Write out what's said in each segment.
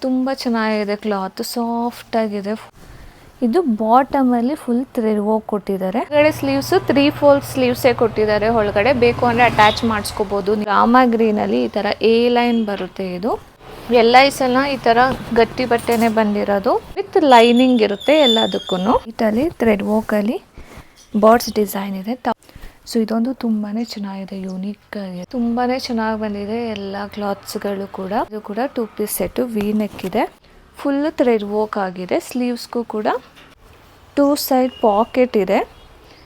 ತುಂಬ ಚೆನ್ನಾಗಿದೆ, cloth soft ಆಗಿದೆ. ಇದು ಬಾಟಮ್ ಅಲ್ಲಿ ಫುಲ್ ಥ್ರೆಡ್ ವರ್ಕ್ ಕೊಟ್ಟಿದ್ದಾರೆ. ಒಳಗಡೆ ಸ್ಲೀವ್ಸ್ 3/4 ಸ್ಲೀವ್ಸೇ ಕೊಟ್ಟಿದ್ದಾರೆ. ಒಳಗಡೆ ಬೇಕು ಅಂದ್ರೆ ಅಟ್ಯಾಚ್ ಮಾಡಿಸ್ಕೋಬಹುದು. ರಾಮ ಗ್ರೀನ್ ಅಲ್ಲಿ ಈ ತರ ಎ ಲೈನ್ ಬರುತ್ತೆ. ಇದು ಎಲ್ಲ ಈ ಸಲ ಈ ತರ ಗಟ್ಟಿ ಬಟ್ಟೆನೆ ಬಂದಿರೋದು ವಿತ್ ಲೈನಿಂಗ್ ಇರುತ್ತೆ ಎಲ್ಲದಕ್ಕೂ. ಇಟಲಿ ಥ್ರೆಡ್ ವರ್ಕ್ ಅಲ್ಲಿ ಬರ್ಡ್ಸ್ ಡಿಸೈನ್ ಇದೆ. ಸೊ ಇದೊಂದು ತುಂಬಾನೇ ಚೆನ್ನಾಗಿದೆ, ಯೂನಿಕ್ ಆಗಿದೆ, ತುಂಬಾನೇ ಚೆನ್ನಾಗಿ ಬಂದಿದೆ ಎಲ್ಲ ಕ್ಲಾತ್ಸ್ಗಳು ಕೂಡ. ಇದು ಕೂಡ 2 ಪೀಸ್ ಸೆಟ್, ವಿ ನೆಕ್ ಇದೆ, ಫುಲ್ ಥ್ರೆಡ್ ವರ್ಕ್ ಆಗಿದೆ. ಸ್ಲೀವ್ಸ್ಗೂ ಕೂಡ 2 ಸೈಡ್ ಪಾಕೆಟ್ ಇದೆ.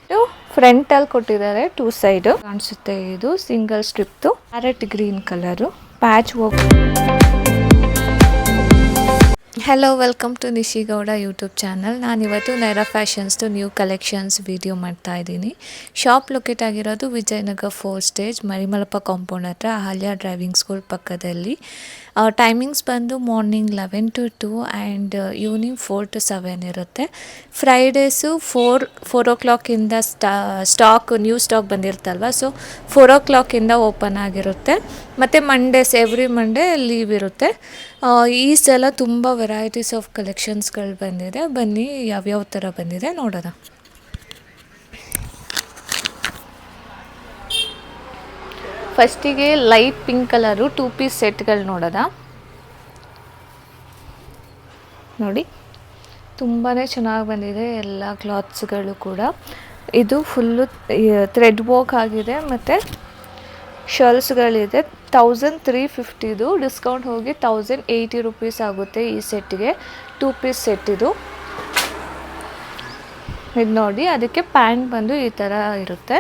ಇದು ಫ್ರಂಟ್ ಅಲ್ಲಿ ಕೊಟ್ಟಿದ್ದಾರೆ 2 ಸೈಡ್ ಕಾಣಿಸುತ್ತೆ. ಇದು single strip, parrot green colour patch work. Hello, welcome to Nishigowda YouTube channel. ನಾನಿವತ್ತು ನೈರಾ ಫ್ಯಾಷನ್ಸ್ದು ನ್ಯೂ ಕಲೆಕ್ಷನ್ಸ್ ವಿಡಿಯೋ ಮಾಡ್ತಾ ಇದ್ದೀನಿ. ಶಾಪ್ ಲೊಕೇಟ್ ಆಗಿರೋದು ವಿಜಯನಗರ 4 ಸ್ಟೇಜ್ ಮರಿಮಲಪ್ಪ ಕಾಂಪೌಂಡ್ ಹತ್ರ, ಅಹಲ್ಯ ಡ್ರೈವಿಂಗ್ ಸ್ಕೂಲ್ ಪಕ್ಕದಲ್ಲಿ. ಟೈಮಿಂಗ್ಸ್ ಬಂದು morning 11 to 2 and evening 4 to 7 ಇರುತ್ತೆ. Fridays 4 o'clock stock new stock ಬಂದಿರುತ್ತಲ್ವ, ಸೊ 4 o'clock ಓಪನ್ ಆಗಿರುತ್ತೆ. ಮತ್ತು ಮಂಡೇಸ್ ಎವ್ರಿ ಮಂಡೇ ಲೀವ್ ಇರುತ್ತೆ. ಈ ಸಲ ತುಂಬ ವೆರೈಟೀಸ್ ಆಫ್ ಕಲೆಕ್ಷನ್ಸ್ಗಳು ಬಂದಿದೆ. ಬನ್ನಿ ಯಾವ್ಯಾವ ಥರ ಬಂದಿದೆ ನೋಡೋಣ. ಫಸ್ಟಿಗೆ ಲೈಟ್ ಪಿಂಕ್ ಕಲರು 2 ಪೀಸ್ ಸೆಟ್ಗಳು ನೋಡೋಣ. ನೋಡಿ, ತುಂಬಾ ಚೆನ್ನಾಗಿ ಬಂದಿದೆ ಎಲ್ಲ ಕ್ಲಾತ್ಸ್ಗಳು ಕೂಡ. ಇದು ಫುಲ್ಲು ಥ್ರೆಡ್ ವರ್ಕ್ ಆಗಿದೆ ಮತ್ತು ಶರ್ಲ್ಸ್ಗಳಿದೆ. 1350 ಡಿಸ್ಕೌಂಟ್ ಹೋಗಿ 1080 rupees ಆಗುತ್ತೆ ಈ ಸೆಟ್ಗೆ. 2 ಪೀಸ್ ಸೆಟ್ ಇದು ನೋಡಿ. ಅದಕ್ಕೆ ಪ್ಯಾಂಟ್ ಬಂದು ಈ ಥರ ಇರುತ್ತೆ.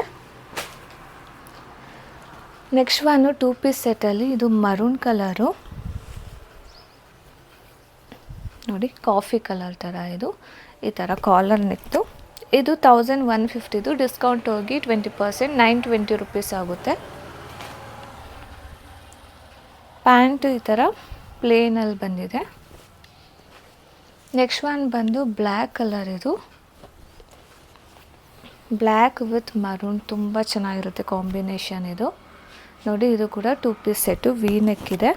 ನೆಕ್ಸ್ಟ್ ಒನ್ 2 ಪೀಸ್ ಸೆಟ್ಟಲ್ಲಿ ಇದು ಮರೂನ್ ಕಲರು ನೋಡಿ, ಕಾಫಿ ಕಲರ್ ಥರ. ಇದು ಈ ಥರ ಕಾಲರ್ ನೆಕ್ತು. ಇದು 1150 ಡಿಸ್ಕೌಂಟ್ ಹೋಗಿ 20% 920 rupees ಆಗುತ್ತೆ. ಪ್ಯಾಂಟ್ ಈ ಥರ ಪ್ಲೇನಲ್ಲಿ ಬಂದಿದೆ. ನೆಕ್ಸ್ಟ್ ಒನ್ ಬಂದು ಬ್ಲ್ಯಾಕ್ ಕಲರ್. ಇದು ಬ್ಲ್ಯಾಕ್ ವಿತ್ ಮರೂನ್ ತುಂಬ ಚೆನ್ನಾಗಿರುತ್ತೆ ಕಾಂಬಿನೇಷನ್ ಇದು ನೋಡಿ. ಇದು ಕೂಡ 2 ಪೀಸ್ ಸೆಟ್ಟು, ವಿ ನೆಕ್ ಇದೆ.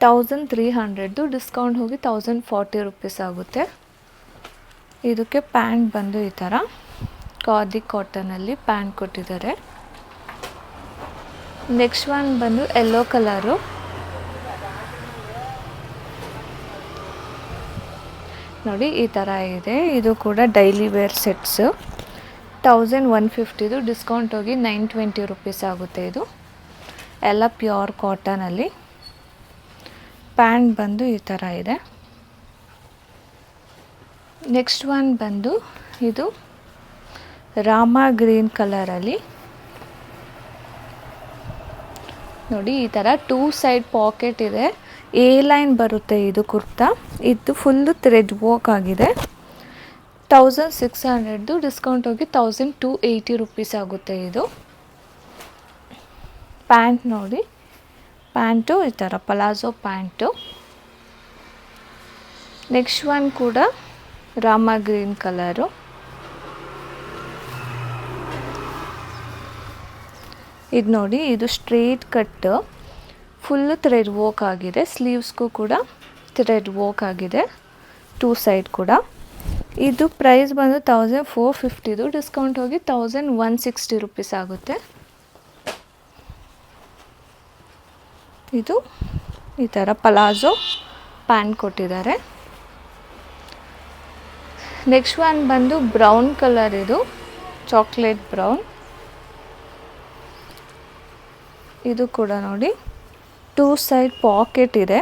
1300 ಡಿಸ್ಕೌಂಟ್ ಹೋಗಿ 1040 rupees ಆಗುತ್ತೆ. ಇದಕ್ಕೆ ಪ್ಯಾಂಟ್ ಬಂದು ಈ ಥರ ಖಾದಿ ಕಾಟನಲ್ಲಿ ಪ್ಯಾಂಟ್ ಕೊಟ್ಟಿದ್ದಾರೆ. ನೆಕ್ಸ್ಟ್ ಒನ್ ಬಂದು ಯೆಲ್ಲೋ ಕಲರು. ನೋಡಿ ಈ ಥರ ಇದೆ. ಇದು ಕೂಡ ಡೈಲಿ ವೇರ್ ಸೆಟ್ಸು. 1150 ಡಿಸ್ಕೌಂಟ್ ಹೋಗಿ 920 rupees ಆಗುತ್ತೆ. ಇದು ಎಲ್ಲ ಪ್ಯೂರ್ ಕಾಟನಲ್ಲಿ. ಪ್ಯಾಂಟ್ ಬಂದು ಈ ಥರ ಇದೆ. ನೆಕ್ಸ್ಟ್ ಒನ್ ಬಂದು ಇದು ರಾಮ ಗ್ರೀನ್ ಕಲರಲ್ಲಿ ನೋಡಿ. ಈ ಥರ 2 ಸೈಡ್ ಪಾಕೆಟ್ ಇದೆ. ಎ ಲೈನ್ ಬರುತ್ತೆ ಇದು ಕುರ್ತಾ. ಇದು ಫುಲ್ಲು ಥ್ರೆಡ್ ವರ್ಕ್ ಆಗಿದೆ. 1600 ಡಿಸ್ಕೌಂಟ್ ಹೋಗಿ 1280 rupees ಆಗುತ್ತೆ. ಇದು ಪ್ಯಾಂಟ್ ನೋಡಿ, ಪ್ಯಾಂಟು ಈ ಥರ ಪಲಾಜೋ ಪ್ಯಾಂಟು. ನೆಕ್ಸ್ಟ್ ಒನ್ ಕೂಡ ರಾಮ ಗ್ರೀನ್ ಕಲರು. ಇದು ನೋಡಿ, ಇದು straight cut full thread work ಆಗಿದೆ. ಸ್ಲೀವ್ಸ್ಗೂ ಕೂಡ ಥ್ರೆಡ್ ವರ್ಕ್ ಆಗಿದೆ 2 ಸೈಡ್ ಕೂಡ. ಇದು ಪ್ರೈಸ್ ಬಂದು 1450 ಡಿಸ್ಕೌಂಟ್ ಹೋಗಿ 1160 rupees ಆಗುತ್ತೆ. ಇದು ಈ ಥರ ಪಲಾಜೋ ಪ್ಯಾಂಟ್ ಕೊಟ್ಟಿದ್ದಾರೆ. ನೆಕ್ಸ್ಟ್ ಒನ್ ಬಂದು ಬ್ರೌನ್ ಕಲರ್. ಇದು ಚಾಕ್ಲೇಟ್ ಬ್ರೌನ್. ಇದು ಕೂಡ ನೋಡಿ 2 ಸೈಡ್ ಪಾಕೆಟ್ ಇದೆ.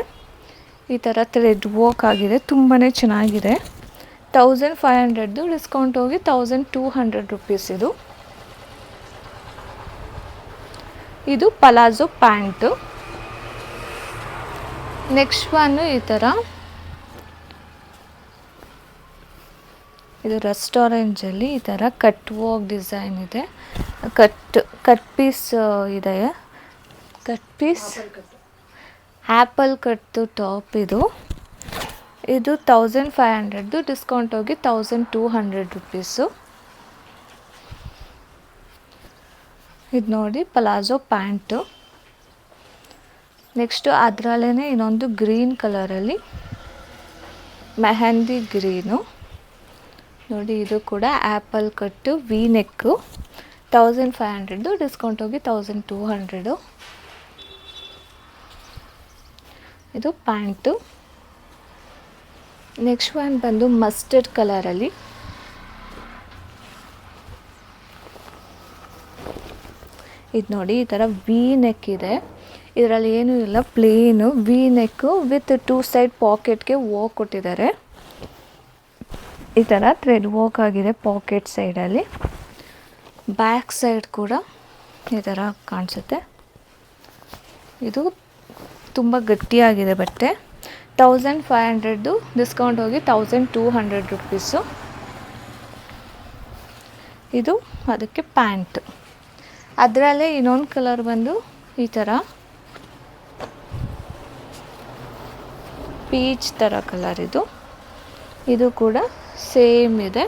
ಈ ಥರ ಥ್ರೆಡ್ ವರ್ಕ್ ಆಗಿದೆ, ತುಂಬಾ ಚೆನ್ನಾಗಿದೆ. 1500 ಡಿಸ್ಕೌಂಟ್ ಹೋಗಿ 1200 rupees ಇದು. ಇದು ಪಲಾಜೋ ಪ್ಯಾಂಟು. ನೆಕ್ಸ್ಟ್ ಒನ್ನು ಈ ಥರ, ಇದು ರೆಸ್ಟೋರೆಂಟಲ್ಲಿ ಈ ಥರ ಕಟ್ ವರ್ಕ್ ಡಿಸೈನ್ ಇದೆ. ಕಟ್ ಪೀಸ್ ಇದೆ. ಕಟ್ ಪೀಸ್ ಆ್ಯಪಲ್ ಕಟ್ಟು ಟಾಪ್. ಇದು 1500 ಡಿಸ್ಕೌಂಟ್ ಹೋಗಿ 1200 rupees. ಇದು ನೋಡಿ ಪಲಾಜೋ ಪ್ಯಾಂಟು. ನೆಕ್ಸ್ಟು ಅದರಲ್ಲೇ ಇನ್ನೊಂದು ಗ್ರೀನ್ ಕಲರಲ್ಲಿ ಮೆಹಂದಿ ಗ್ರೀನು ನೋಡಿ, ಇದು ಕೂಡ ಆ್ಯಪಲ್ ಕಟ್ಟು ವಿ ನೆಕ್ಕು 1500, ಡಿಸ್ಕೌಂಟ್ ಹೋಗಿ 1200. ಇದು ಪ್ಯಾಂಟು. ನೆಕ್ಸ್ಟ್ ಒನ್ ಬಂದು ಮಸ್ಟರ್ಡ್ ಕಲರಲ್ಲಿ. ಇದು ನೋಡಿ, ಈ ಥರ ವಿ ನೆಕ್ ಇದೆ. ಇದರಲ್ಲಿ ಏನೂ ಇಲ್ಲ, plain V neck with 2 side ಪಾಕೆಟ್ಗೆ ವರ್ಕ್ ಕೊಟ್ಟಿದ್ದಾರೆ. ಈ ಥರ ಥ್ರೆಡ್ ವರ್ಕ್ ಆಗಿದೆ ಪಾಕೆಟ್ ಸೈಡಲ್ಲಿ. ಬ್ಯಾಕ್ ಸೈಡ್ ಕೂಡ ಈ ಥರ ಕಾಣಿಸುತ್ತೆ. ಇದು ತುಂಬ ಗಟ್ಟಿಯಾಗಿದೆ ಬಟ್ಟೆ. 1500, ಡಿಸ್ಕೌಂಟ್ ಹೋಗಿ 1200 ರುಪೀಸು. ಇದು ಅದಕ್ಕೆ ಪ್ಯಾಂಟ್. ಅದರಲ್ಲೇ ಇನ್ನೊಂದು ಕಲರ್ ಬಂದು ಈ ಥರ ಪೀಚ್ ಥರ ಕಲರ್. ಇದು ಕೂಡ ಸೇಮ್ ಇದೆ.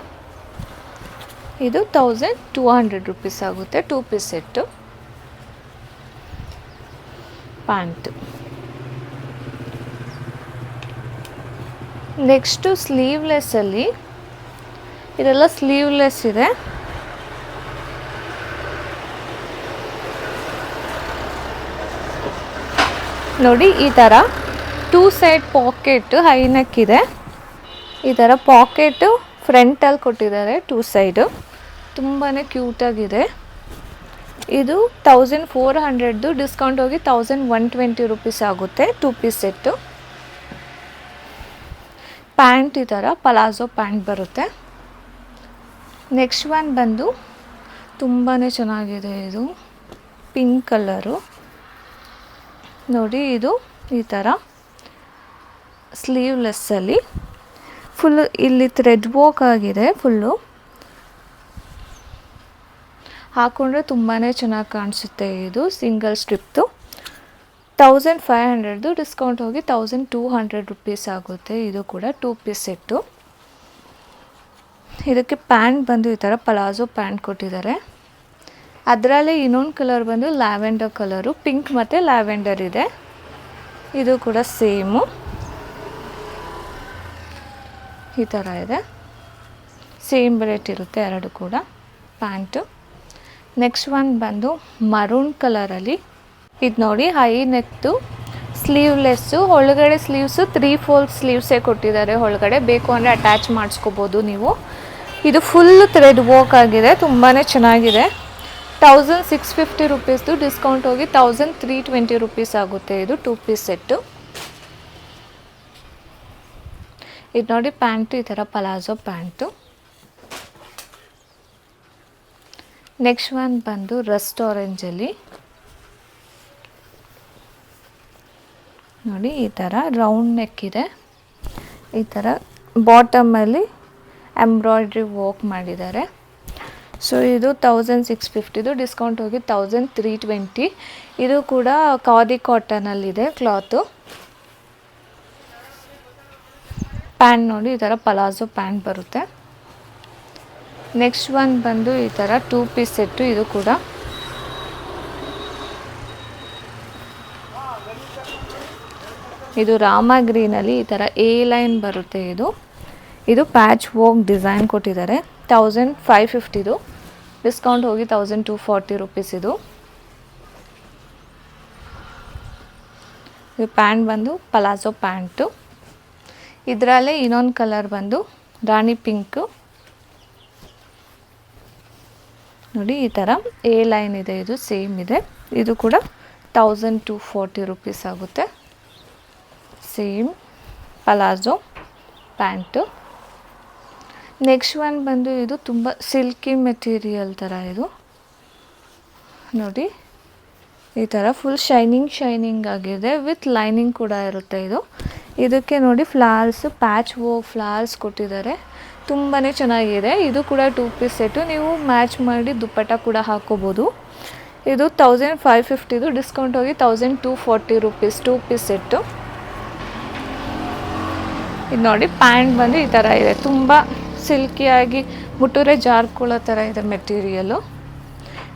ಇದು 1200 ರುಪೀಸ್ ಆಗುತ್ತೆ. 2 ಪೀಸ್ ಸೆಟ್ಟು ಪ್ಯಾಂಟು. ನೆಕ್ಸ್ಟು ಸ್ಲೀವ್ಲೆಸ್ಸಲ್ಲಿ, ಇದೆಲ್ಲ ಸ್ಲೀವ್ಲೆಸ್ ಇದೆ. ನೋಡಿ, ಈ ಥರ 2 ಸೈಡ್ ಪಾಕೆಟ್ ಹೈ ನೆಕ್ ಇದೆ. ಈ ಥರ ಪಾಕೆಟು ಫ್ರಂಟಲ್ಲಿ ಕೊಟ್ಟಿದ್ದಾರೆ 2 ಸೈಡು. ತುಂಬಾ ಕ್ಯೂಟಾಗಿದೆ. ಇದು 1400, ಡಿಸ್ಕೌಂಟ್ ಹೋಗಿ 1120 ರುಪೀಸ್ ಆಗುತ್ತೆ. 2 ಪೀಸ್ ಸೆಟ್ಟು. ಪ್ಯಾಂಟ್ ಈ ಥರ ಪಲಾಜೋ ಪ್ಯಾಂಟ್ ಬರುತ್ತೆ. ನೆಕ್ಸ್ಟ್ ಒನ್ ಬಂದು ತುಂಬಾ ಚೆನ್ನಾಗಿದೆ. ಇದು ಪಿಂಕ್ ಕಲರು ನೋಡಿ. ಇದು ಈ ಥರ ಸ್ಲೀವ್ಲೆಸ್ಸಲ್ಲಿ ಫುಲ್ಲು ಇಲ್ಲಿ ಥ್ರೆಡ್ ವರ್ಕ್ ಆಗಿದೆ. ಫುಲ್ಲು ಹಾಕ್ಕೊಂಡ್ರೆ ತುಂಬಾ ಚೆನ್ನಾಗಿ ಕಾಣಿಸುತ್ತೆ. ಇದು ಸಿಂಗಲ್ ಸ್ಟ್ರಿಪ್ದು 1500, ಡಿಸ್ಕೌಂಟ್ ಹೋಗಿ 1200 ರುಪೀಸ್ ಆಗುತ್ತೆ. ಇದು ಕೂಡ 2 ಪೀಸ್ ಸೆಟ್ಟು. ಇದಕ್ಕೆ ಪ್ಯಾಂಟ್ ಬಂದು ಈ ಥರ ಪಲಾಜೋ ಪ್ಯಾಂಟ್ ಕೊಟ್ಟಿದ್ದಾರೆ. ಅದರಲ್ಲೇ ಇನ್ನೊಂದು ಕಲರ್ ಬಂದು ಲ್ಯಾವೆಂಡರ್ ಕಲರು, ಪಿಂಕ್ ಮತ್ತು ಲ್ಯಾವೆಂಡರ್ ಇದೆ. ಇದು ಕೂಡ ಸೇಮು ಈ ಥರ ಇದೆ. ಸೇಮ್ ರೇಟ್ ಇರುತ್ತೆ ಎರಡು ಕೂಡ ಪ್ಯಾಂಟು. ನೆಕ್ಸ್ಟ್ ಒನ್ ಬಂದು ಮರೂನ್ ಕಲರಲ್ಲಿ. ಇದು ನೋಡಿ, ಹೈ ನೆಕ್ದು ಸ್ಲೀವ್ಲೆಸ್ಸು. ಒಳಗಡೆ ಸ್ಲೀವ್ಸು 3/4 ಸ್ಲೀವ್ಸೇ ಕೊಟ್ಟಿದ್ದಾರೆ. ಒಳಗಡೆ ಬೇಕು ಅಂದರೆ ಅಟ್ಯಾಚ್ ಮಾಡಿಸ್ಕೋಬೋದು ನೀವು. ಇದು ಫುಲ್ ಥ್ರೆಡ್ ವರ್ಕ್ ಆಗಿದೆ. ತುಂಬಾ ಚೆನ್ನಾಗಿದೆ. 1650 ರುಪೀಸ್ದು, ಡಿಸ್ಕೌಂಟ್ ಹೋಗಿ 1320 ರುಪೀಸ್ ಆಗುತ್ತೆ. ಇದು 2 ಪೀಸ್ ಸೆಟ್ಟು. ಇದು ನೋಡಿ, ಪ್ಯಾಂಟು ಈ ಥರ ಪಲಾಜೋ ಪ್ಯಾಂಟು. ನೆಕ್ಸ್ಟ್ ಒನ್ ಬಂದು ರಸ್ಟ್ ಆರೆಂಜಲ್ಲಿ ನೋಡಿ, ಈ ಥರ ರೌಂಡ್ ನೆಕ್ ಇದೆ. ಈ ಥರ ಬಾಟಮಲ್ಲಿ ಎಂಬ್ರಾಯ್ಡ್ರಿ ವರ್ಕ್ ಮಾಡಿದ್ದಾರೆ. ಸೊ ಇದು 1650, ಡಿಸ್ಕೌಂಟ್ ಹೋಗಿ 1320. ಇದು ಕೂಡ ಖಾದಿ ಕಾಟನಲ್ಲಿದೆ ಕ್ಲಾತು. ಪ್ಯಾಂಟ್ ನೋಡಿ, ಈ ಥರ ಪಲಾಜೋ ಪ್ಯಾಂಟ್ ಬರುತ್ತೆ. ನೆಕ್ಸ್ಟ್ ಒನ್ ಬಂದು ಈ ಥರ 2 ಪೀಸ್ ಸೆಟ್ಟು. ಇದು ಕೂಡ ಇದು ರಾಮ ಗ್ರೀನಲ್ಲಿ ಈ ಥರ ಎ ಲೈನ್ ಬರುತ್ತೆ. ಇದು ಪ್ಯಾಚ್ ವರ್ಕ್ ಡಿಸೈನ್ ಕೊಟ್ಟಿದ್ದಾರೆ. 1550, ಡಿಸ್ಕೌಂಟ್ ಹೋಗಿ 1240 ರುಪೀಸ್. ಇದು ಪ್ಯಾಂಟ್ ಬಂದು ಪಲಾಜೋ ಪ್ಯಾಂಟು. ಇದರಲ್ಲೇ ಇನ್ನೊಂದು ಕಲರ್ ಬಂದು ರಾಣಿ ಪಿಂಕು ನೋಡಿ. ಈ ಥರ ಎ ಲೈನ್ ಇದೆ. ಇದು ಸೇಮ್ ಇದೆ. ಇದು ಕೂಡ 1240 ರುಪೀಸ್ ಆಗುತ್ತೆ. Same palazzo pant. Next one ಬಂದು ಇದು ತುಂಬ ಸಿಲ್ಕಿ ಮೆಟೀರಿಯಲ್ ಥರ. ಇದು ನೋಡಿ, ಈ ಥರ ಫುಲ್ ಶೈನಿಂಗ್ ಆಗಿದೆ. ವಿತ್ ಲೈನಿಂಗ್ ಕೂಡ ಇರುತ್ತೆ. ಇದಕ್ಕೆ ನೋಡಿ ಫ್ಲವರ್ಸ್, ಪ್ಯಾಚ್ ವರ್ಕ್ ಫ್ಲವರ್ಸ್ ಕೊಟ್ಟಿದ್ದಾರೆ. ತುಂಬಾ ಚೆನ್ನಾಗಿದೆ. ಇದು ಕೂಡ 2 ಪೀಸ್ ಸೆಟ್ಟು. ನೀವು ಮ್ಯಾಚ್ ಮಾಡಿ ದುಪ್ಪಟ್ಟ ಕೂಡ ಹಾಕೋಬೋದು. ಇದು 1550, ಡಿಸ್ಕೌಂಟ್ ಹೋಗಿ 1240 ರುಪೀಸ್. 2 piece set. ಇದು ನೋಡಿ, ಪ್ಯಾಂಟ್ ಬಂದು ಈ ಥರ ಇದೆ. ತುಂಬ ಸಿಲ್ಕಿಯಾಗಿ ಮುಟ್ಟೂರೆ ಜಾರ್ಕೊಳ್ಳೋ ಥರ ಇದೆ ಮೆಟೀರಿಯಲು.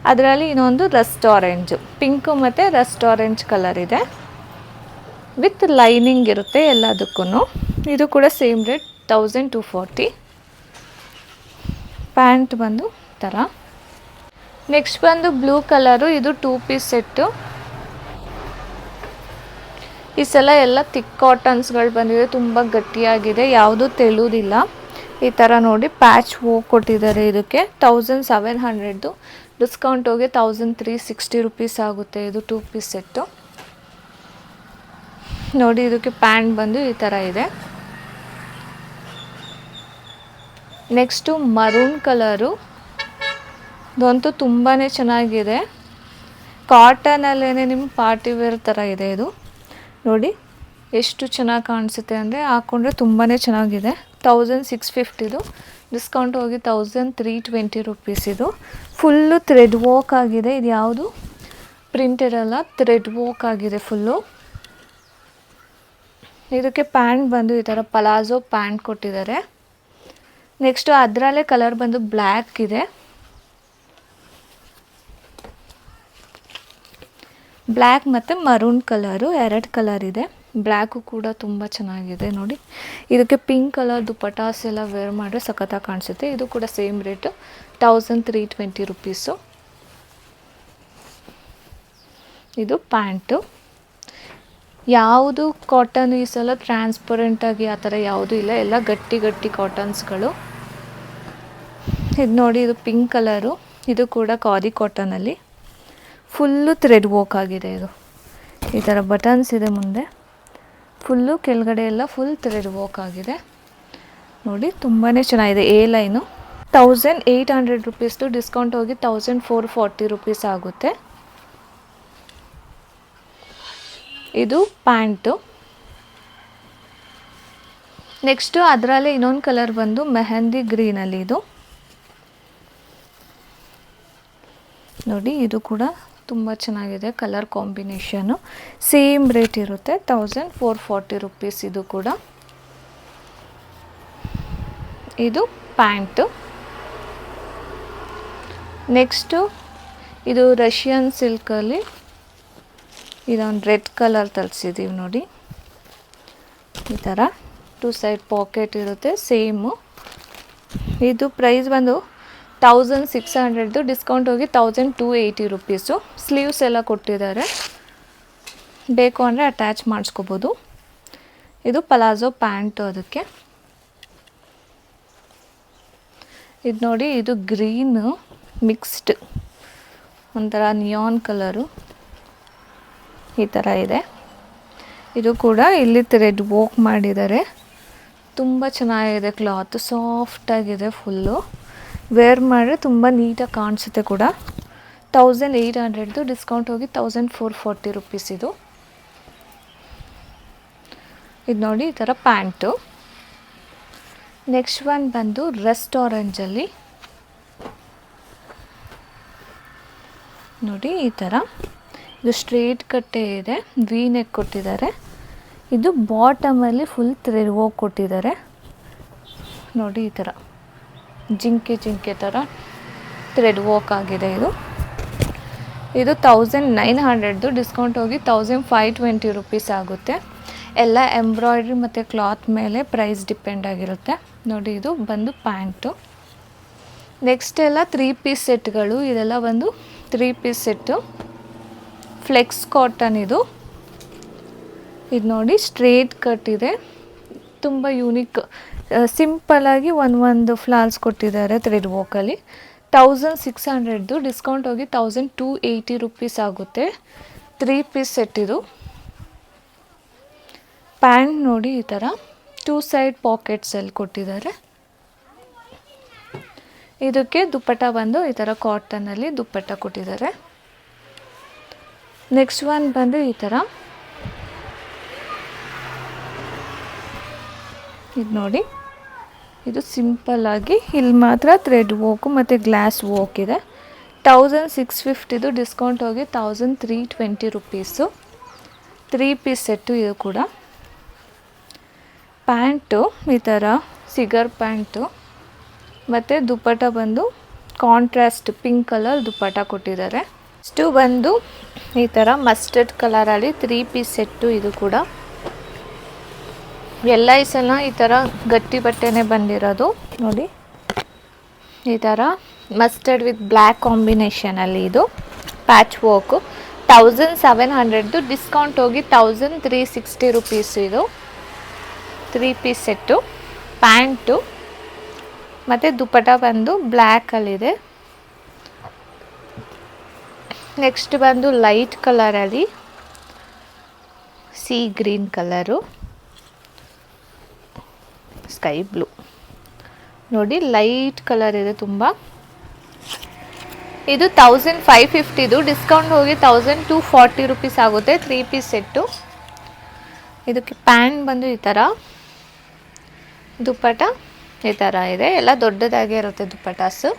ಅದರಲ್ಲಿ ಇನ್ನೊಂದು ರಸ್ಟ್ ಆರೆಂಜು, ಪಿಂಕು ಮತ್ತು ರಸ್ಟ್ ಆರೆಂಜ್ ಕಲರ್ ಇದೆ. ವಿತ್ ಲೈನಿಂಗ್ ಇರುತ್ತೆ ಎಲ್ಲದಕ್ಕೂ. ಇದು ಕೂಡ ಸೇಮ್ ರೇಟ್ 1240. ಪ್ಯಾಂಟ್ ಬಂದು ಈ ಥರ. ನೆಕ್ಸ್ಟ್ ಬಂದು ಬ್ಲೂ ಕಲರು, ಇದು 2 ಪೀಸ್ ಸೆಟ್ಟು. ಈ ಸಲ ಎಲ್ಲ ಥಿಕ್ ಕಾಟನ್ಸ್ಗಳು ಬಂದಿದೆ, ತುಂಬ ಗಟ್ಟಿಯಾಗಿದೆ, ಯಾವುದೂ ತೆಳುವುದಿಲ್ಲ. ಈ ಥರ ನೋಡಿ ಪ್ಯಾಚ್ ಹೋಗಿ ಕೊಟ್ಟಿದ್ದಾರೆ. ಇದಕ್ಕೆ 1700, ಡಿಸ್ಕೌಂಟ್ ಹೋಗಿ 1360 ರುಪೀಸ್ ಆಗುತ್ತೆ. ಇದು 2 ಪೀಸ್ ಸೆಟ್ಟು ನೋಡಿ. ಇದಕ್ಕೆ ಪ್ಯಾಂಟ್ ಬಂದು ಈ ಥರ ಇದೆ. ನೆಕ್ಸ್ಟು ಮರೂನ್ ಕಲರು, ಇದಂತೂ ತುಂಬಾ ಚೆನ್ನಾಗಿದೆ. ಕಾಟನಲ್ಲೇ ನಿಮ್ಮ ಪಾರ್ಟಿ ವೇರ್ ಥರ ಇದೆ ಇದು. ನೋಡಿ ಎಷ್ಟು ಚೆನ್ನಾಗಿ ಕಾಣಿಸುತ್ತೆ ಅಂದರೆ, ಹಾಕ್ಕೊಂಡ್ರೆ ತುಂಬಾ ಚೆನ್ನಾಗಿದೆ. 1650, ಡಿಸ್ಕೌಂಟ್ ಹೋಗಿ 1320 ರುಪೀಸ್. ಇದು ಫುಲ್ಲು ಥ್ರೆಡ್ ವರ್ಕ್ ಆಗಿದೆ. ಇದು ಯಾವುದು ಪ್ರಿಂಟ್ ಇರಲ್ಲ, ಥ್ರೆಡ್ ವರ್ಕ್ ಆಗಿದೆ ಫುಲ್ಲು. ಇದಕ್ಕೆ ಪ್ಯಾಂಟ್ ಬಂದು ಈ ಥರ ಪಲಾಜೋ ಪ್ಯಾಂಟ್ ಕೊಟ್ಟಿದ್ದಾರೆ. ನೆಕ್ಸ್ಟು ಅದರಲ್ಲೇ ಕಲರ್ ಬಂದು ಬ್ಲ್ಯಾಕ್ ಇದೆ. ಬ್ಲ್ಯಾಕ್ ಮತ್ತು ಮರೂನ್ ಕಲರು, 2 ಕಲರ್ ಇದೆ. ಬ್ಲ್ಯಾಕು ಕೂಡ ತುಂಬ ಚೆನ್ನಾಗಿದೆ ನೋಡಿ. ಇದಕ್ಕೆ ಪಿಂಕ್ ಕಲರ್ ದುಪಟಾಸ್ ಎಲ್ಲ ವೇರ್ ಮಾಡಿದ್ರೆ ಸಖತ್ತಾಗಿ ಕಾಣಿಸುತ್ತೆ. ಇದು ಕೂಡ ಸೇಮ್ ರೇಟು 1320 ರುಪೀಸು. ಇದು ಪ್ಯಾಂಟು. ಯಾವುದು ಕಾಟನ್ ಈ ಸಲ ಟ್ರಾನ್ಸ್ಪರೆಂಟಾಗಿ ಆ ಥರ ಯಾವುದೂ ಇಲ್ಲ, ಎಲ್ಲ ಗಟ್ಟಿ ಗಟ್ಟಿ ಕಾಟನ್ಸ್ಗಳು. ಇದು ನೋಡಿ, ಇದು ಪಿಂಕ್ ಕಲರು. ಇದು ಕೂಡ ಖಾದಿ ಕಾಟನಲ್ಲಿ ಫುಲ್ಲು ಥ್ರೆಡ್ ವರ್ಕ್ ಆಗಿದೆ. ಇದು ಈ ಥರ ಬಟನ್ಸ್ ಇದೆ ಮುಂದೆ, ಫುಲ್ಲು ಕೆಳಗಡೆ ಎಲ್ಲ ಫುಲ್ ಥ್ರೆಡ್ ವರ್ಕ್ ಆಗಿದೆ ನೋಡಿ. ತುಂಬಾ ಚೆನ್ನಾಗಿದೆ. ಎ ಲೈನು 1800 ರುಪೀಸ್ದು, ಡಿಸ್ಕೌಂಟ್ ಹೋಗಿ 1440 ರುಪೀಸ್ ಆಗುತ್ತೆ. ಇದು ಪ್ಯಾಂಟು. ನೆಕ್ಸ್ಟು ಅದರಲ್ಲೇ ಇನ್ನೊಂದು ಕಲರ್ ಬಂದು ಮೆಹಂದಿ ಗ್ರೀನಲ್ಲಿ. ಇದು ನೋಡಿ, ಇದು ಕೂಡ ತುಂಬ ಚೆನ್ನಾಗಿದೆ ಕಲರ್ ಕಾಂಬಿನೇಷನು. ಸೇಮ್ ರೇಟ್ ಇರುತ್ತೆ 1440 ರುಪೀಸ್. ಇದು ಕೂಡ ಇದು ಪ್ಯಾಂಟು. ನೆಕ್ಸ್ಟು ಇದು ರಷ್ಯನ್ ಸಿಲ್ಕಲ್ಲಿ ಇದೊಂದು ರೆಡ್ ಕಲರ್ ತರಿಸಿದ್ದೀವಿ ನೋಡಿ. ಈ ಥರ 2 ಸೈಡ್ ಪಾಕೆಟ್ ಇರುತ್ತೆ ಸೇಮು. ಇದು ಪ್ರೈಸ್ ಬಂದು 1600, ಡಿಸ್ಕೌಂಟ್ ಹೋಗಿ 1280 ರುಪೀಸು. ಸ್ಲೀವ್ಸ್ ಎಲ್ಲ ಕೊಟ್ಟಿದ್ದಾರೆ, ಬೇಕು ಅಂದರೆ ಅಟ್ಯಾಚ್ ಮಾಡಿಸ್ಕೋಬೋದು. ಇದು ಪಲಾಜೋ ಪ್ಯಾಂಟು. ಅದಕ್ಕೆ ಇದು ನೋಡಿ, ಇದು ಗ್ರೀನು ಮಿಕ್ಸ್ಡ್ ಒಂಥರ ನಿಯಾನ್ ಕಲರು ಈ ಥರ ಇದೆ. ಇದು ಕೂಡ ಇಲ್ಲಿ ಥ್ರೆಡ್ ವರ್ಕ್ ಮಾಡಿದ್ದಾರೆ. ತುಂಬ ಚೆನ್ನಾಗಿದೆ, ಕ್ಲಾತ್ ಸಾಫ್ಟಾಗಿದೆ ಫುಲ್ಲು. ವೇರ್ ಮಾಡಿದ್ರೆ ತುಂಬ ನೀಟಾಗಿ ಕಾಣಿಸುತ್ತೆ ಕೂಡ. 1800, ಡಿಸ್ಕೌಂಟ್ ಹೋಗಿ 1440 ರುಪೀಸ್. ಇದು ನೋಡಿ, ಈ ಥರ ಪ್ಯಾಂಟು. ನೆಕ್ಸ್ಟ್ ಒನ್ ಬಂದು ರಸ್ಟ್ ಆರೆಂಜಲ್ಲಿ ನೋಡಿ. ಈ ಥರ ಇದು ಸ್ಟ್ರೇಟ್ ಕಟ್ಟೆ ಇದೆ, ವಿ ನೆಕ್ ಕೊಟ್ಟಿದ್ದಾರೆ. ಇದು ಬಾಟಮಲ್ಲಿ ಫುಲ್ ಥ್ರೆಡ್ ವರ್ಕ್ ಕೊಟ್ಟಿದ್ದಾರೆ ನೋಡಿ. ಈ ಥರ ಜಿಂಕೆ ಥರ ಥ್ರೆಡ್ ವರ್ಕ್ ಆಗಿದೆ. ಇದು 1900, ಡಿಸ್ಕೌಂಟ್ ಹೋಗಿ 1520 ರುಪೀಸ್ ಆಗುತ್ತೆ. ಎಲ್ಲ ಎಂಬ್ರಾಯ್ಡ್ರಿ ಮತ್ತು ಕ್ಲಾತ್ ಮೇಲೆ ಪ್ರೈಸ್ ಡಿಪೆಂಡ್ ಆಗಿರುತ್ತೆ ನೋಡಿ. ಇದು ಬಂದು ಪ್ಯಾಂಟು. ನೆಕ್ಸ್ಟ್ ಎಲ್ಲ 3 ಪೀಸ್ ಸೆಟ್ಗಳು. ಇದೆಲ್ಲ ಒಂದು 3 ಪೀಸ್ ಸೆಟ್ಟು, ಫ್ಲೆಕ್ಸ್ ಕಾಟನ್. ಇದು ನೋಡಿ, ಸ್ಟ್ರೇಟ್ ಕಟ್ ಇದೆ, ತುಂಬ ಯೂನಿಕ್, ಸಿಂಪಲ್ಲಾಗಿ ಒಂದು ಫ್ಲಾಲ್ಸ್ ಕೊಟ್ಟಿದ್ದಾರೆ ಥ್ರೆಡ್ ವರ್ಕಲ್ಲಿ. 1600, ಡಿಸ್ಕೌಂಟ್ ಹೋಗಿ 1280 ರುಪೀಸ್ ಆಗುತ್ತೆ. 3 ಪೀಸ್ ಸೆಟ್. ಇದು ಪ್ಯಾಂಟ್ ನೋಡಿ, ಈ ಥರ 2 ಸೈಡ್ ಪಾಕೆಟ್ಸಲ್ಲಿ ಕೊಟ್ಟಿದ್ದಾರೆ. ಇದಕ್ಕೆ ದುಪ್ಪಟ್ಟ ಬಂದು ಈ ಥರ ಕಾಟನಲ್ಲಿ ದುಪ್ಪಟ್ಟ ಕೊಟ್ಟಿದ್ದಾರೆ. ನೆಕ್ಸ್ಟ್ ಒನ್ ಬಂದು ಈ ಥರ. ಇದು ನೋಡಿ, ಇದು ಸಿಂಪಲ್ಲಾಗಿ ಇಲ್ಲಿ ಮಾತ್ರ ಥ್ರೆಡ್ ವರ್ಕು ಮತ್ತು ಗ್ಲಾಸ್ ವರ್ಕ್ ಇದೆ. 1650, ಡಿಸ್ಕೌಂಟ್ ಹೋಗಿ 1320 ರುಪೀಸು. 3 piece set. ಇದು ಕೂಡ ಪ್ಯಾಂಟು ಈ ಥರ ಸಿಗರ್ ಪ್ಯಾಂಟು ಮತ್ತು ದುಪ್ಪಟ್ಟ ಬಂದು ಕಾಂಟ್ರಾಸ್ಟ್ ಪಿಂಕ್ ಕಲರ್ ದುಪ್ಪಟ್ಟ ಕೊಟ್ಟಿದ್ದಾರೆ. ಇಷ್ಟು ಬಂದು ಈ ಥರ ಮಸ್ಟರ್ಡ್ ಕಲರಲ್ಲಿ 3 ಪೀಸ್ ಸೆಟ್ಟು. ಇದು ಕೂಡ ಎಲ್ಲ ಈ ಸಲ ಈ ಥರ ಗಟ್ಟಿ ಬಟ್ಟೆನೇ ಬಂದಿರೋದು ನೋಡಿ. ಈ ಥರ ಮಸ್ಟರ್ಡ್ ವಿತ್ ಬ್ಲ್ಯಾಕ್ ಕಾಂಬಿನೇಷನಲ್ಲಿ ಇದು ಪ್ಯಾಚ್ ವರ್ಕು. 1700 ಡಿಸ್ಕೌಂಟ್ ಹೋಗಿ 1360 ರುಪೀಸ್. ಇದು 3 ಪೀಸ್ ಸೆಟ್ಟು. ಪ್ಯಾಂಟು ಮತ್ತು ದುಪ್ಪಟ ಬಂದು ಬ್ಲ್ಯಾಕಲ್ಲಿದೆ. ನೆಕ್ಸ್ಟ್ ಬಂದು ಲೈಟ್ ಕಲರಲ್ಲಿ sea green colour, sky blue ನೋಡಿ, ಲೈಟ್ ಕಲರ್ ಇದೆ ತುಂಬ. ಇದು 1550, ಡಿಸ್ಕೌಂಟ್ ಹೋಗಿ 1240 ರುಪೀಸ್ ಆಗುತ್ತೆ. 3 ಪೀಸ್ ಸೆಟ್ಟು. ಇದಕ್ಕೆ ಪ್ಯಾಂಟ್ ಬಂದು ಈ ಥರ, ದುಪ್ಪಟ ಈ ಥರ ಇದೆ. ಎಲ್ಲ ದೊಡ್ಡದಾಗೇ ಇರುತ್ತೆ ದುಪ್ಪಟಾಸು.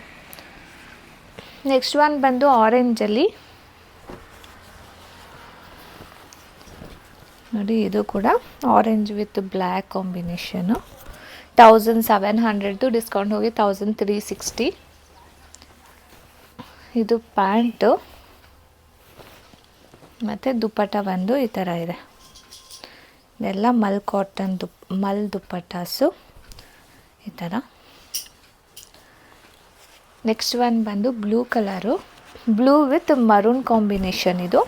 ನೆಕ್ಸ್ಟ್ ಒನ್ ಬಂದು ಆರೆಂಜಲ್ಲಿ ನೋಡಿ, ಇದು ಕೂಡ orange with black combination. 1700, discount ಹೋಗಿ 1360. ಇದು ಪ್ಯಾಂಟು ಮತ್ತು ದುಪ್ಪಟ ಬಂದು ಈ ಥರ ಇದೆ. ಇದೆಲ್ಲ ಮಲ್ ದುಪ್ಪಟಾಸು ಈ ಥರ. ನೆಕ್ಸ್ಟ್ ಒನ್ ಬಂದು blue colour, blue with maroon combination. ಇದು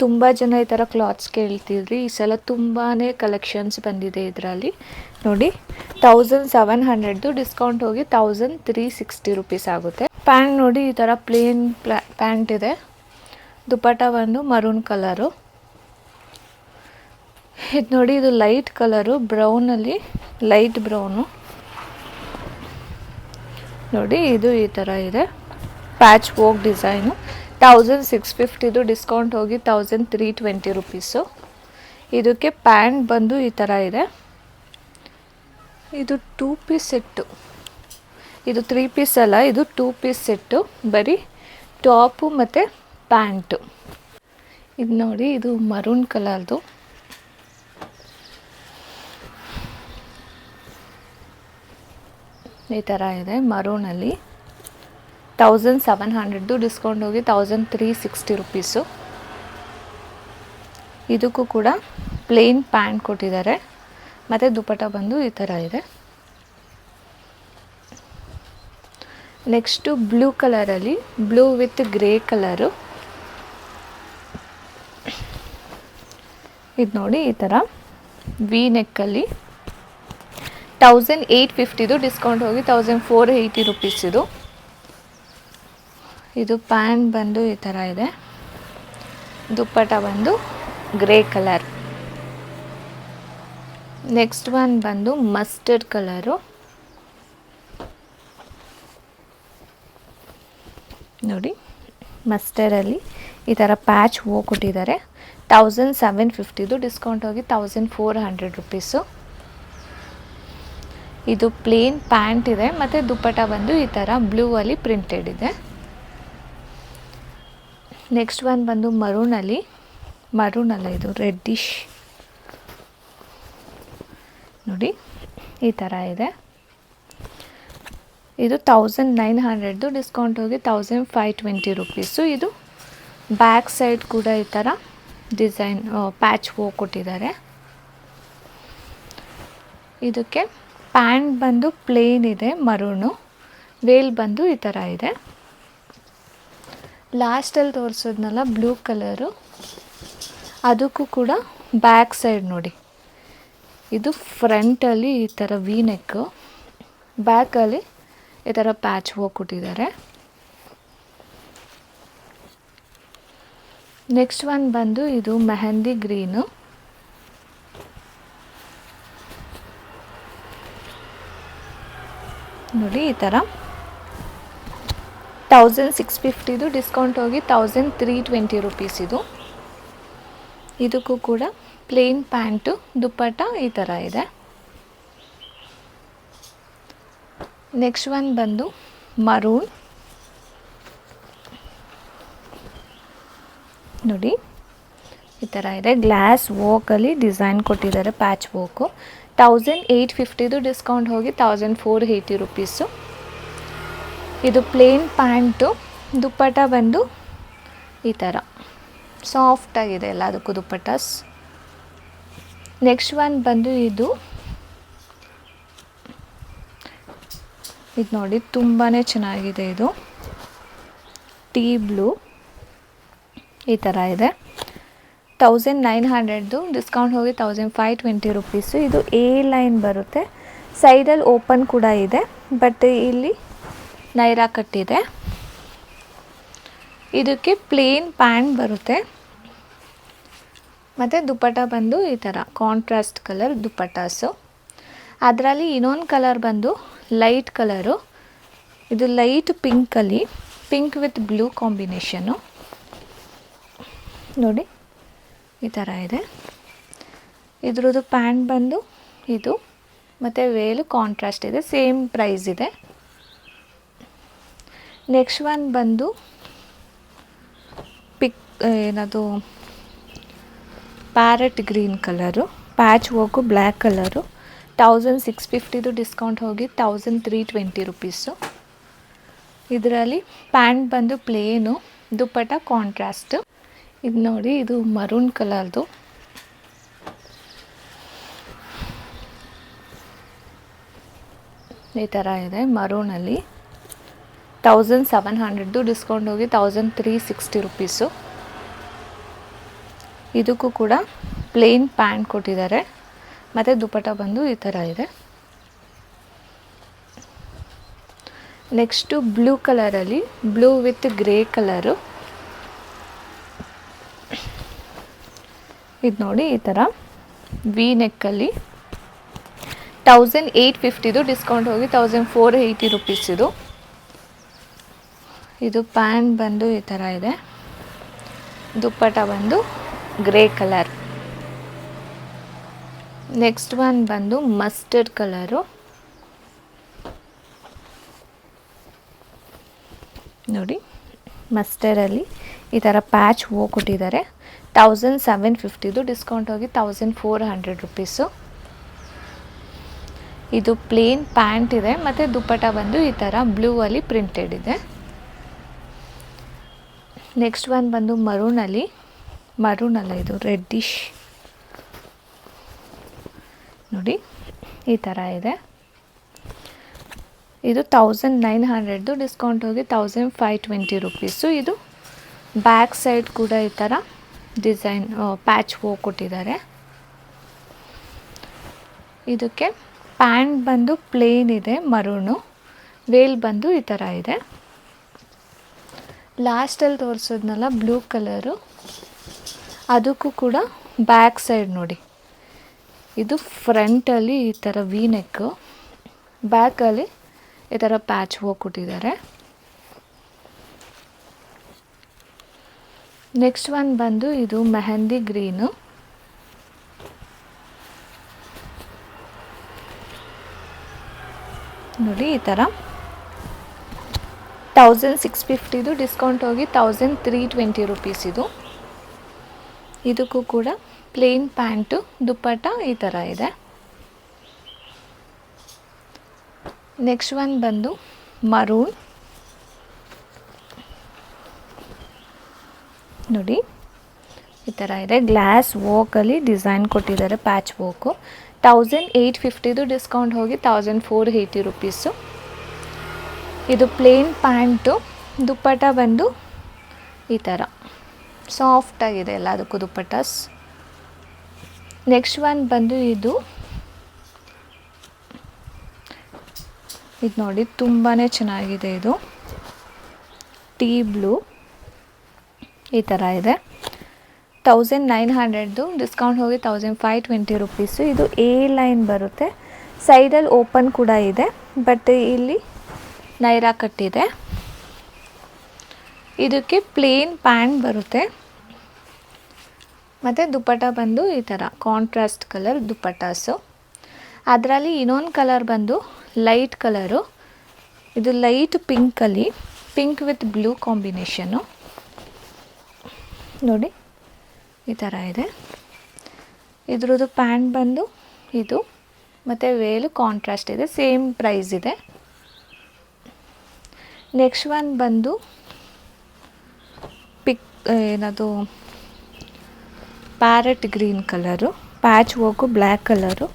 ತುಂಬ ಜನ ಈ ಥರ ಕ್ಲಾತ್ಸ್ ಕೇಳ್ತಿದ್ರಿ. ಈ ಸಲ ತುಂಬಾ ಕಲೆಕ್ಷನ್ಸ್ ಬಂದಿದೆ ಇದರಲ್ಲಿ ನೋಡಿ. 1700, ಡಿಸ್ಕೌಂಟ್ ಹೋಗಿ 1360 ರುಪೀಸ್ ಆಗುತ್ತೆ. ಪ್ಯಾಂಟ್ ನೋಡಿ, ಈ ಥರ ಪ್ಲೇನ್ ಪ್ಯಾಂಟ್ ಇದೆ. ದುಪ್ಪಟ ಬಂದು ಮರೂನ್ ಕಲರು. ಇದು ನೋಡಿ, ಇದು ಲೈಟ್ ಕಲರು, ಬ್ರೌನಲ್ಲಿ ಲೈಟ್ ಬ್ರೌನು ನೋಡಿ. ಇದು ಈ ಥರ ಇದೆ, ಪ್ಯಾಚ್ ವರ್ಕ್ ಡಿಸೈನು. 1650, ಡಿಸ್ಕೌಂಟ್ ಹೋಗಿ 1320 ರುಪೀಸು. ಇದಕ್ಕೆ ಪ್ಯಾಂಟ್ ಬಂದು ಈ ಥರ ಇದೆ. ಇದು 2 ಪೀಸ್ ಸೆಟ್ಟು. ಇದು 3 ಪೀಸ್ ಅಲ್ಲ, ಇದು 2 ಪೀಸ್ ಸೆಟ್ಟು. ಬರೀ ಟಾಪು ಮತ್ತು ಪ್ಯಾಂಟು. ಇದು ನೋಡಿ, ಇದು ಮರೂನ್ ಕಲರ್ದು. ಈ ಥರ ಇದೆ ಮರೂನಲ್ಲಿ. 1700, ಡಿಸ್ಕೌಂಟ್ ಹೋಗಿ 1360 ರುಪೀಸು. ಇದಕ್ಕೂ ಕೂಡ ಪ್ಲೇನ್ ಪ್ಯಾಂಟ್ ಕೊಟ್ಟಿದ್ದಾರೆ ಮತ್ತು ದುಪ್ಪಟ ಬಂದು ಈ ಥರ ಇದೆ. ನೆಕ್ಸ್ಟು ಬ್ಲೂ ಕಲರಲ್ಲಿ, ಬ್ಲೂ ವಿತ್ ಗ್ರೇ ಕಲರು. ಇದು ನೋಡಿ, ಈ ಥರ ವಿ ನೆಕ್ಕಲ್ಲಿ. 1850, ಡಿಸ್ಕೌಂಟ್ ಹೋಗಿ 1480 ರುಪೀಸ್. ಇದು ಪ್ಯಾಂಟ್ ಬಂದು ಈ ಥರ ಇದೆ. ದುಪ್ಪಟ ಬಂದು ಗ್ರೇ ಕಲರ್. ನೆಕ್ಸ್ಟ್ ಒನ್ ಬಂದು ಮಸ್ಟರ್ಡ್ ಕಲರು ನೋಡಿ. ಮಸ್ಟರ್ಡಲ್ಲಿ ಈ ಥರ ಪ್ಯಾಚ್ ಕೊಟ್ಟಿದ್ದಾರೆ. 1750, ಡಿಸ್ಕೌಂಟ್ ಹೋಗಿ 1400 ರುಪೀಸು. ಇದು ಪ್ಲೇನ್ ಪ್ಯಾಂಟ್ ಇದೆ ಮತ್ತು ದುಪ್ಪಟ ಬಂದು ಈ ಥರ ಬ್ಲೂ ಅಲ್ಲಿ ಪ್ರಿಂಟೆಡ್ ಇದೆ. ನೆಕ್ಸ್ಟ್ ಒನ್ ಬಂದು ಮರೂನಲ್ಲಿ, ಮರೂನಲ್ಲ ಇದು ರೆಡ್ಡಿಶ್ ನೋಡಿ, ಈ ಥರ ಇದೆ. ಇದು 1900, ಡಿಸ್ಕೌಂಟ್ ಹೋಗಿ 1520 ರುಪೀಸು. ಇದು ಬ್ಯಾಕ್ ಸೈಡ್ ಕೂಡ ಈ ಥರ ಡಿಸೈನ್ ಪ್ಯಾಚ್ ಕೊಟ್ಟಿದ್ದಾರೆ. ಇದಕ್ಕೆ ಪ್ಯಾಂಟ್ ಬಂದು ಪ್ಲೇನ್ ಇದೆ ಮರೂನು, ವೇಲ್ ಬಂದು ಈ ಥರ ಇದೆ. ಲಾಸ್ಟಲ್ಲಿ ತೋರಿಸೋದ್ನಲ್ಲ ಬ್ಲೂ ಕಲರು, ಅದಕ್ಕೂ ಕೂಡ ಬ್ಯಾಕ್ ಸೈಡ್ ನೋಡಿ, ಇದು ಫ್ರಂಟಲ್ಲಿ ಈ ಥರ ವಿ ನೆಕ್ಕು, ಬ್ಯಾಕಲ್ಲಿ ಈ ಥರ ಪ್ಯಾಚ್ ಕೊಟ್ಟಿದ್ದಾರೆ. ನೆಕ್ಸ್ಟ್ ಒನ್ ಬಂದು ಇದು ಮೆಹಂದಿ ಗ್ರೀನು ನೋಡಿ, ಈ ಥರ 1650, ಡಿಸ್ಕೌಂಟ್ ಹೋಗಿ 1320 ರುಪೀಸ್. ಇದಕ್ಕೂ ಕೂಡ ಪ್ಲೇನ್ ಪ್ಯಾಂಟು, ದುಪ್ಪಟ ಈ ಥರ ಇದೆ. ನೆಕ್ಸ್ಟ್ ಒನ್ ಬಂದು ಮರೂನ್ ನೋಡಿ, ಈ ಥರ ಇದೆ. ಗ್ಲಾಸ್ ವರ್ಕಲ್ಲಿ ಡಿಸೈನ್ ಕೊಟ್ಟಿದ್ದಾರೆ, ಪ್ಯಾಚ್ ವರ್ಕು. 1850, ಡಿಸ್ಕೌಂಟ್ ಹೋಗಿ 1480 ರುಪೀಸು. ಇದು ಪ್ಲೇನ್ ಪ್ಯಾಂಟು, ದುಪ್ಪಟ ಬಂದು ಈ ಥರ ಸಾಫ್ಟಾಗಿದೆ ಎಲ್ಲದಕ್ಕೂ ದುಪ್ಪಟಾಸ್. ನೆಕ್ಸ್ಟ್ ಒನ್ ಬಂದು ಇದು ನೋಡಿ ತುಂಬಾ ಚೆನ್ನಾಗಿದೆ. ಇದು ಟೀ ಬ್ಲೂ ಈ ಥರ ಇದೆ. 1900 ಡಿಸ್ಕೌಂಟ್ ಹೋಗಿ 1520 ರುಪೀಸು. ಇದು ಎ ಲೈನ್ ಬರುತ್ತೆ, ಸೈಡಲ್ಲಿ ಓಪನ್ ಕೂಡ ಇದೆ, ಬಟ್ ಇಲ್ಲಿ ನೈರಾ ಕಟ್ಟಿದೆ. ಇದಕ್ಕೆ ಪ್ಲೇನ್ ಪ್ಯಾಂಟ್ ಬರುತ್ತೆ ಮತ್ತು ದುಪ್ಪಟ್ಟ ಬಂದು ಈ ಥರ ಕಾಂಟ್ರಾಸ್ಟ್ ಕಲರ್ ದುಪ್ಪಟ್ಟಾಸು. ಅದರಲ್ಲಿ ಇನ್ನೊಂದು ಕಲರ್ ಬಂದು ಲೈಟ್ ಕಲರು, ಇದು ಲೈಟ್ ಪಿಂಕಲ್ಲಿ, ಪಿಂಕ್ ವಿತ್ ಬ್ಲೂ ಕಾಂಬಿನೇಷನ್ನು ನೋಡಿ ಈ ಥರ ಇದೆ. ಇದ್ರದ್ದು ಪ್ಯಾಂಟ್ ಬಂದು ಇದು ಮತ್ತು ವೇಲು ಕಾಂಟ್ರಾಸ್ಟ್ ಇದೆ, ಸೇಮ್ ಪ್ರೈಸ್ ಇದೆ. ನೆಕ್ಸ್ಟ್ ಒನ್ ಬಂದು ಏನದು parrot green colour, patch work black colour. 1650 discount ಹೋಗಿ 1320 ರುಪೀಸು. ಇದರಲ್ಲಿ ಪ್ಯಾಂಟ್ ಬಂದು ಪ್ಲೇನು, ದುಪ್ಪಟ್ಟ ಕಾಂಟ್ರಾಸ್ಟು. ಇದು ನೋಡಿ, ಇದು ಮರೂನ್ ಕಲರ್ದು. ಈ ಥರ ಇದೆ ಮರೂನಲ್ಲಿ. 1700 ಡಿಸ್ಕೌಂಟ್ ಹೋಗಿ 1360 ರುಪೀಸು. ಇದಕ್ಕೂ ಕೂಡ ಪ್ಲೇನ್ ಪ್ಯಾಂಟ್ ಕೊಟ್ಟಿದ್ದಾರೆ ಮತ್ತು ದುಪ್ಪಟ್ಟ ಬಂದು ಈ ಥರ ಇದೆ. ನೆಕ್ಸ್ಟು ಬ್ಲೂ ಕಲರಲ್ಲಿ, ಬ್ಲೂ ವಿತ್ ಗ್ರೇ ಕಲರು. ಇದು ನೋಡಿ ಈ ಥರ ವಿ ನೆಕ್ಕಲ್ಲಿ. 1850 ಡಿಸ್ಕೌಂಟ್ ಹೋಗಿ 1480 ರುಪೀಸ್ ಇದು. ಇದು ಪ್ಯಾಂಟ್ ಬಂದು ಈ ಥರ ಇದೆ, ದುಪ್ಪಟ್ಟ ಬಂದು ಗ್ರೇ ಕಲರ್. ನೆಕ್ಸ್ಟ್ ಒನ್ ಬಂದು ಮಸ್ಟರ್ಡ್ ಕಲರು ನೋಡಿ, ಮಸ್ಟರಲ್ಲಿ ಈ ಥರ ಪ್ಯಾಚ್ ಕೊಟ್ಟಿದ್ದಾರೆ. 1750 ಡಿಸ್ಕೌಂಟ್ ಹೋಗಿ 1400 ರುಪೀಸು. ಇದು ಪ್ಲೇನ್ ಪ್ಯಾಂಟ್ ಇದೆ ಮತ್ತು ದುಪ್ಪಟ್ಟ ಬಂದು ಈ ಥರ ಬ್ಲೂ ಅಲ್ಲಿ ಪ್ರಿಂಟೆಡ್ ಇದೆ. ನೆಕ್ಸ್ಟ್ ಒನ್ ಬಂದು ಮರೂನಲ್ಲಿ, ಮರೂನಲ್ಲ ಇದು ರೆಡ್ಡಿಶ್ ನೋಡಿ ಈ ಥರ ಇದೆ. ಇದು 1900 ಡಿಸ್ಕೌಂಟ್ ಹೋಗಿ 1520 ರುಪೀಸು. ಇದು ಬ್ಯಾಕ್ ಸೈಡ್ ಕೂಡ ಈ ಥರ ಡಿಸೈನ್ ಪ್ಯಾಚ್ ಕೊಟ್ಟಿದ್ದಾರೆ. ಇದಕ್ಕೆ ಪ್ಯಾಂಟ್ ಬಂದು ಪ್ಲೇನ್ ಇದೆ ಮರೂನು, ವೇಲ್ ಬಂದು ಈ ಥರ ಇದೆ. ಲಾಸ್ಟಲ್ಲಿ ತೋರಿಸೋದ್ನಲ್ಲ ಬ್ಲೂ ಕಲರು, ಅದಕ್ಕೂ ಕೂಡ ಬ್ಯಾಕ್ ಸೈಡ್ ನೋಡಿ, ಇದು ಫ್ರಂಟಲ್ಲಿ ಈ ಥರ ವಿ ನೆಕ್ಕು, ಬ್ಯಾಕಲ್ಲಿ ಈ ಥರ ಪ್ಯಾಚ್ ಕೊಟ್ಟಿದ್ದಾರೆ. ನೆಕ್ಸ್ಟ್ ಒನ್ ಬಂದು ಇದು ಮೆಹಂದಿ ಗ್ರೀನು ನೋಡಿ ಈ ಥರ. 1650 ಡಿಸ್ಕೌಂಟ್ ಹೋಗಿ 1320 ರುಪೀಸ್ ಇದು. ಇದಕ್ಕೂ ಕೂಡ ಪ್ಲೇನ್ ಪ್ಯಾಂಟು, ದುಪ್ಪಟ್ಟ ಈ ಥರ ಇದೆ. ನೆಕ್ಸ್ಟ್ ಒನ್ ಬಂದು ಮರೂನ್ ನೋಡಿ ಈ ಥರ ಇದೆ. ಗ್ಲಾಸ್ ವೋಕಲ್ಲಿ ಡಿಸೈನ್ ಕೊಟ್ಟಿದ್ದಾರೆ, ಪ್ಯಾಚ್ ವೋಕು. 1850 ಡಿಸ್ಕೌಂಟ್ ಹೋಗಿ 1480 ರುಪೀಸು. ಇದು ಪ್ಲೇನ್ ಪ್ಯಾಂಟು, ದುಪ್ಪಟ್ಟ ಬಂದು ಈ ಥರ ಸಾಫ್ಟಾಗಿದೆ ಎಲ್ಲದಕ್ಕೂ ದುಪ್ಪಟ್ಟಾಸ್. ನೆಕ್ಸ್ಟ್ ಒನ್ ಬಂದು ಇದು ನೋಡಿ ತುಂಬಾ ಚೆನ್ನಾಗಿದೆ. ಇದು ಟೀ ಬ್ಲೂ ಈ ಥರ ಇದೆ. 1900 ಡಿಸ್ಕೌಂಟ್ ಹೋಗಿ 1520 ರುಪೀಸು. ಇದು ಎ ಲೈನ್ ಬರುತ್ತೆ, ಸೈಡಲ್ಲಿ ಓಪನ್ ಕೂಡ ಇದೆ, ಬಟ್ ಇಲ್ಲಿ ನೈರಾ ಕಟ್ಟಿದೆ. ಇದಕ್ಕೆ ಪ್ಲೇನ್ ಪ್ಯಾಂಟ್ ಬರುತ್ತೆ ಮತ್ತು ದುಪ್ಪಟ್ಟ ಬಂದು ಈ ಥರ ಕಾಂಟ್ರಾಸ್ಟ್ ಕಲರ್ ದುಪ್ಪಟ್ಟಾಸು. ಅದರಲ್ಲಿ ಇನ್ನೊಂದು ಕಲರ್ ಬಂದು ಲೈಟ್ ಕಲರು, ಇದು ಲೈಟ್ ಪಿಂಕಲ್ಲಿ, ಪಿಂಕ್ ವಿತ್ ಬ್ಲೂ ಕಾಂಬಿನೇಷನ್ನು ನೋಡಿ ಈ ಥರ ಇದೆ. ಇದ್ರದ್ದು ಪ್ಯಾಂಟ್ ಬಂದು ಇದು ಮತ್ತು ವೇಲು ಕಾಂಟ್ರಾಸ್ಟ್ ಇದೆ, ಸೇಮ್ ಪ್ರೈಸ್ ಇದೆ. ನೆಕ್ಸ್ಟ್ ಒನ್ ಬಂದು ಏನದು parrot green colour, patch work black colour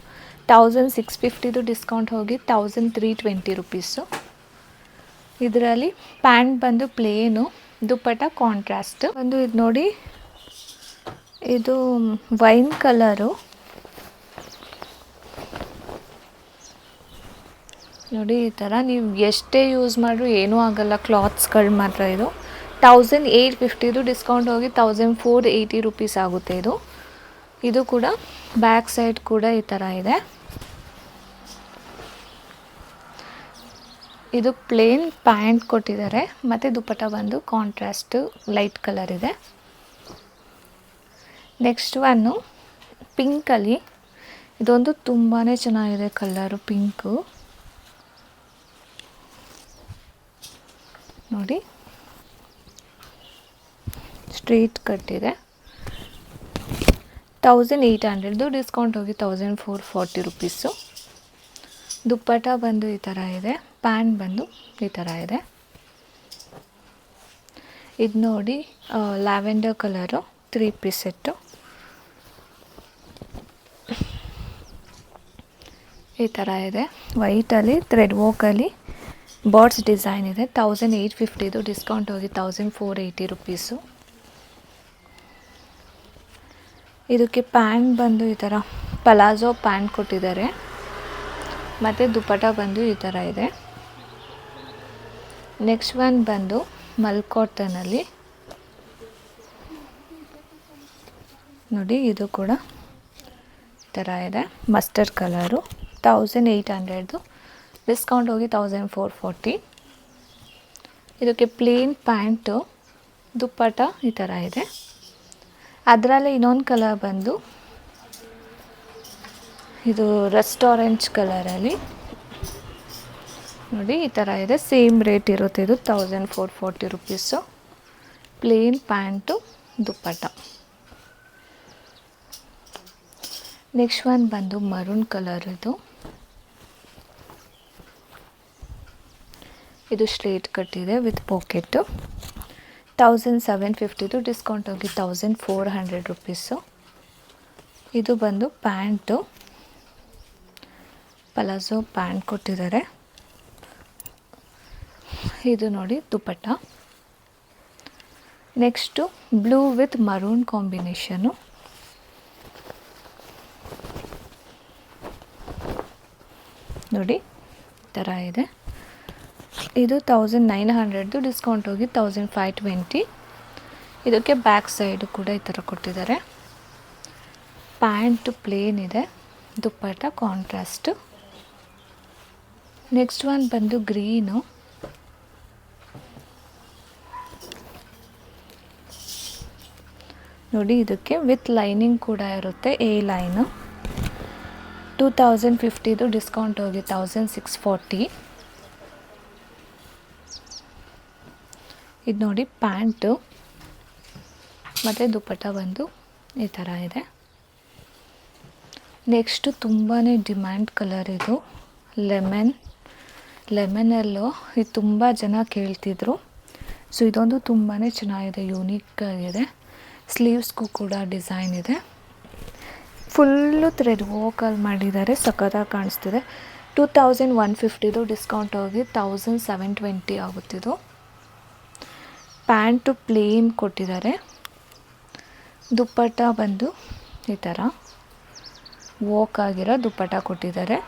1650 discount ಹೋಗಿ 1320 ರುಪೀಸು. ಇದರಲ್ಲಿ ಪ್ಯಾಂಟ್ ಬಂದು ಪ್ಲೇನು, ದುಪ್ಪಟ್ಟ ಕಾಂಟ್ರಾಸ್ಟ್ ಬಂದು ಇದು ನೋಡಿ, ಇದು ವೈನ್ ಕಲರು ನೋಡಿ. ಈ ಥರ ನೀವು ಎಷ್ಟೇ ಯೂಸ್ ಮಾಡಿದ್ರು ಏನೂ ಆಗಲ್ಲ, ಕ್ಲಾತ್ಸ್ಗಳು ಮಾತ್ರ. ಇದು 1850 ಡಿಸ್ಕೌಂಟ್ ಹೋಗಿ 1480 ರುಪೀಸ್ ಆಗುತ್ತೆ ಇದು. ಇದು ಕೂಡ ಬ್ಯಾಕ್ ಸೈಡ್ ಕೂಡ ಈ ಥರ ಇದೆ. ಇದು ಪ್ಲೇನ್ ಪ್ಯಾಂಟ್ ಕೊಟ್ಟಿದ್ದಾರೆ ಮತ್ತು ದುಪ್ಪಟ್ಟ ಬಂದು ಕಾಂಟ್ರಾಸ್ಟ್ ಲೈಟ್ ಕಲರ್ ಇದೆ. ನೆಕ್ಸ್ಟ್ ಒನ್ನು ಪಿಂಕಲ್ಲಿ, ಇದೊಂದು ತುಂಬಾ ಚೆನ್ನಾಗಿದೆ ಕಲರು, ಪಿಂಕು ನೋಡಿ, ಸ್ಟ್ರೇಟ್ ಕಟ್ ಇದೆ. 1800 ಡಿಸ್ಕೌಂಟ್ ಹೋಗಿ 1440 ರುಪೀಸು. ದುಪ್ಪಟ್ಟ ಬಂದು ಈ ಥರ ಇದೆ, ಪ್ಯಾಂಟ್ ಬಂದು ಈ ಥರ ಇದೆ. ಇದು ನೋಡಿ ಲ್ಯಾವೆಂಡರ್ ಕಲರು 3 ಪೀಸ್ ಸೆಟ್ಟು ಈ ಥರ ಇದೆ. ವೈಟಲ್ಲಿ ಥ್ರೆಡ್ ವರ್ಕಲ್ಲಿ ಬರ್ಡ್ಸ್ ಡಿಸೈನ್ ಇದೆ. 1850 ಡಿಸ್ಕೌಂಟ್ ಹೋಗಿ 1480 ರುಪೀಸು. ಇದಕ್ಕೆ ಪ್ಯಾಂಟ್ ಬಂದು ಈ ಥರ ಪಲಾಜೋ ಪ್ಯಾಂಟ್ ಕೊಟ್ಟಿದ್ದಾರೆ ಮತ್ತು ದುಪ್ಪಟ್ಟ ಬಂದು ಈ ಥರ ಇದೆ. ನೆಕ್ಸ್ಟ್ ಒನ್ ಬಂದು ಮಲ್ಕಾಟನಲ್ಲಿ ನೋಡಿ, ಇದು ಕೂಡ ಈ ಥರ ಇದೆ, ಮಸ್ಟರ್ಡ್ ಕಲರು 1800 ಡಿಸ್ಕೌಂಟ್ ಹೋಗಿ 1440. ಇದಕ್ಕೆ ಪ್ಲೇನ್ ಪ್ಯಾಂಟು, ದುಪ್ಪಟ್ಟ ಈ ಥರ ಇದೆ. ಅದರಲ್ಲಿ ಇನ್ನೊಂದು ಕಲರ್ ಬಂದು ಇದು ರಸ್ಟ್ ಆರೆಂಜ್ ಕಲರಲ್ಲಿ ನೋಡಿ ಈ ಥರ ಇದೆ. ಸೇಮ್ ರೇಟ್ ಇರುತ್ತೆ. ಇದು 1440 ರುಪೀಸು. ಪ್ಲೇನ್ ಪ್ಯಾಂಟು, ದುಪ್ಪಟ್ಟ. ನೆಕ್ಸ್ಟ್ ಒನ್ ಬಂದು ಮರೂನ್ ಕಲರ್. ಇದು ಸ್ಟ್ರೇಟ್ ಕಟ್ ಇದೆ ವಿತ್ ಪಾಕೆಟು. 1750 ಡಿಸ್ಕೌಂಟ್ ಹೋಗಿ 1400 ರುಪೀಸು. ಇದು ಬಂದು ಪ್ಯಾಂಟು, ಪಲಾಜೋ ಪ್ಯಾಂಟ್ ಕೊಟ್ಟಿದ್ದಾರೆ. ಇದು ನೋಡಿ dupatta. Next blue with maroon combination. ನೋಡಿ ಈ ಥರ ಇದೆ. ಇದು 1900 ಡಿಸ್ಕೌಂಟ್ ಹೋಗಿ 1520. ಇದಕ್ಕೆ ಬ್ಯಾಕ್ ಸೈಡು ಕೂಡ ಈ ಥರ ಕೊಟ್ಟಿದ್ದಾರೆ. ಪ್ಯಾಂಟು ಪ್ಲೇನ್ ಇದೆ, ದುಪ್ಪಟ್ಟ ಕಾಂಟ್ರಾಸ್ಟು. ನೆಕ್ಸ್ಟ್ ಒನ್ ಬಂದು ಗ್ರೀನು. ನೋಡಿ ಇದಕ್ಕೆ ವಿತ್ ಲೈನಿಂಗ್ ಕೂಡ ಇರುತ್ತೆ, ಎ ಲೈನು. 2050 ಡಿಸ್ಕೌಂಟ್ ಹೋಗಿ 1640. ಇದು ನೋಡಿ ಪ್ಯಾಂಟು ಮತ್ತು ದುಪ್ಪಟ್ಟ ಬಂದು ಈ ಥರ ಇದೆ. ನೆಕ್ಸ್ಟು ತುಂಬಾ ಡಿಮ್ಯಾಂಡ್ ಕಲರ್ ಇದು ಲೆಮನಲ್ಲೋ. ಇದು ತುಂಬ ಜನ ಕೇಳ್ತಿದ್ರು. ಸೊ ಇದೊಂದು ತುಂಬಾ ಚೆನ್ನಾಗಿದೆ, ಯೂನಿಕ್ ಆಗಿದೆ. ಸ್ಲೀವ್ಸ್ಗೂ ಕೂಡ ಡಿಸೈನ್ ಇದೆ. ಫುಲ್ಲು ಥ್ರೆಡ್ ವರ್ಕಲ್ಲಿ ಮಾಡಿದ್ದಾರೆ, ಸಖತ್ತಾಗಿ ಕಾಣಿಸ್ತಿದೆ. 2150 ಡಿಸ್ಕೌಂಟ್ ಹೋಗಿ 1720 ಆಗುತ್ತಿದ್ದು. ಪ್ಯಾಂಟು ಪ್ಲೇನ್ ಕೊಟ್ಟಿದ್ದಾರೆ. ದುಪ್ಪಟ್ಟ ಬಂದು ಈ ಥರ ವರ್ಕ್ ಆಗಿರೋ ದುಪ್ಪಟ್ಟ ಕೊಟ್ಟಿದ್ದಾರೆ.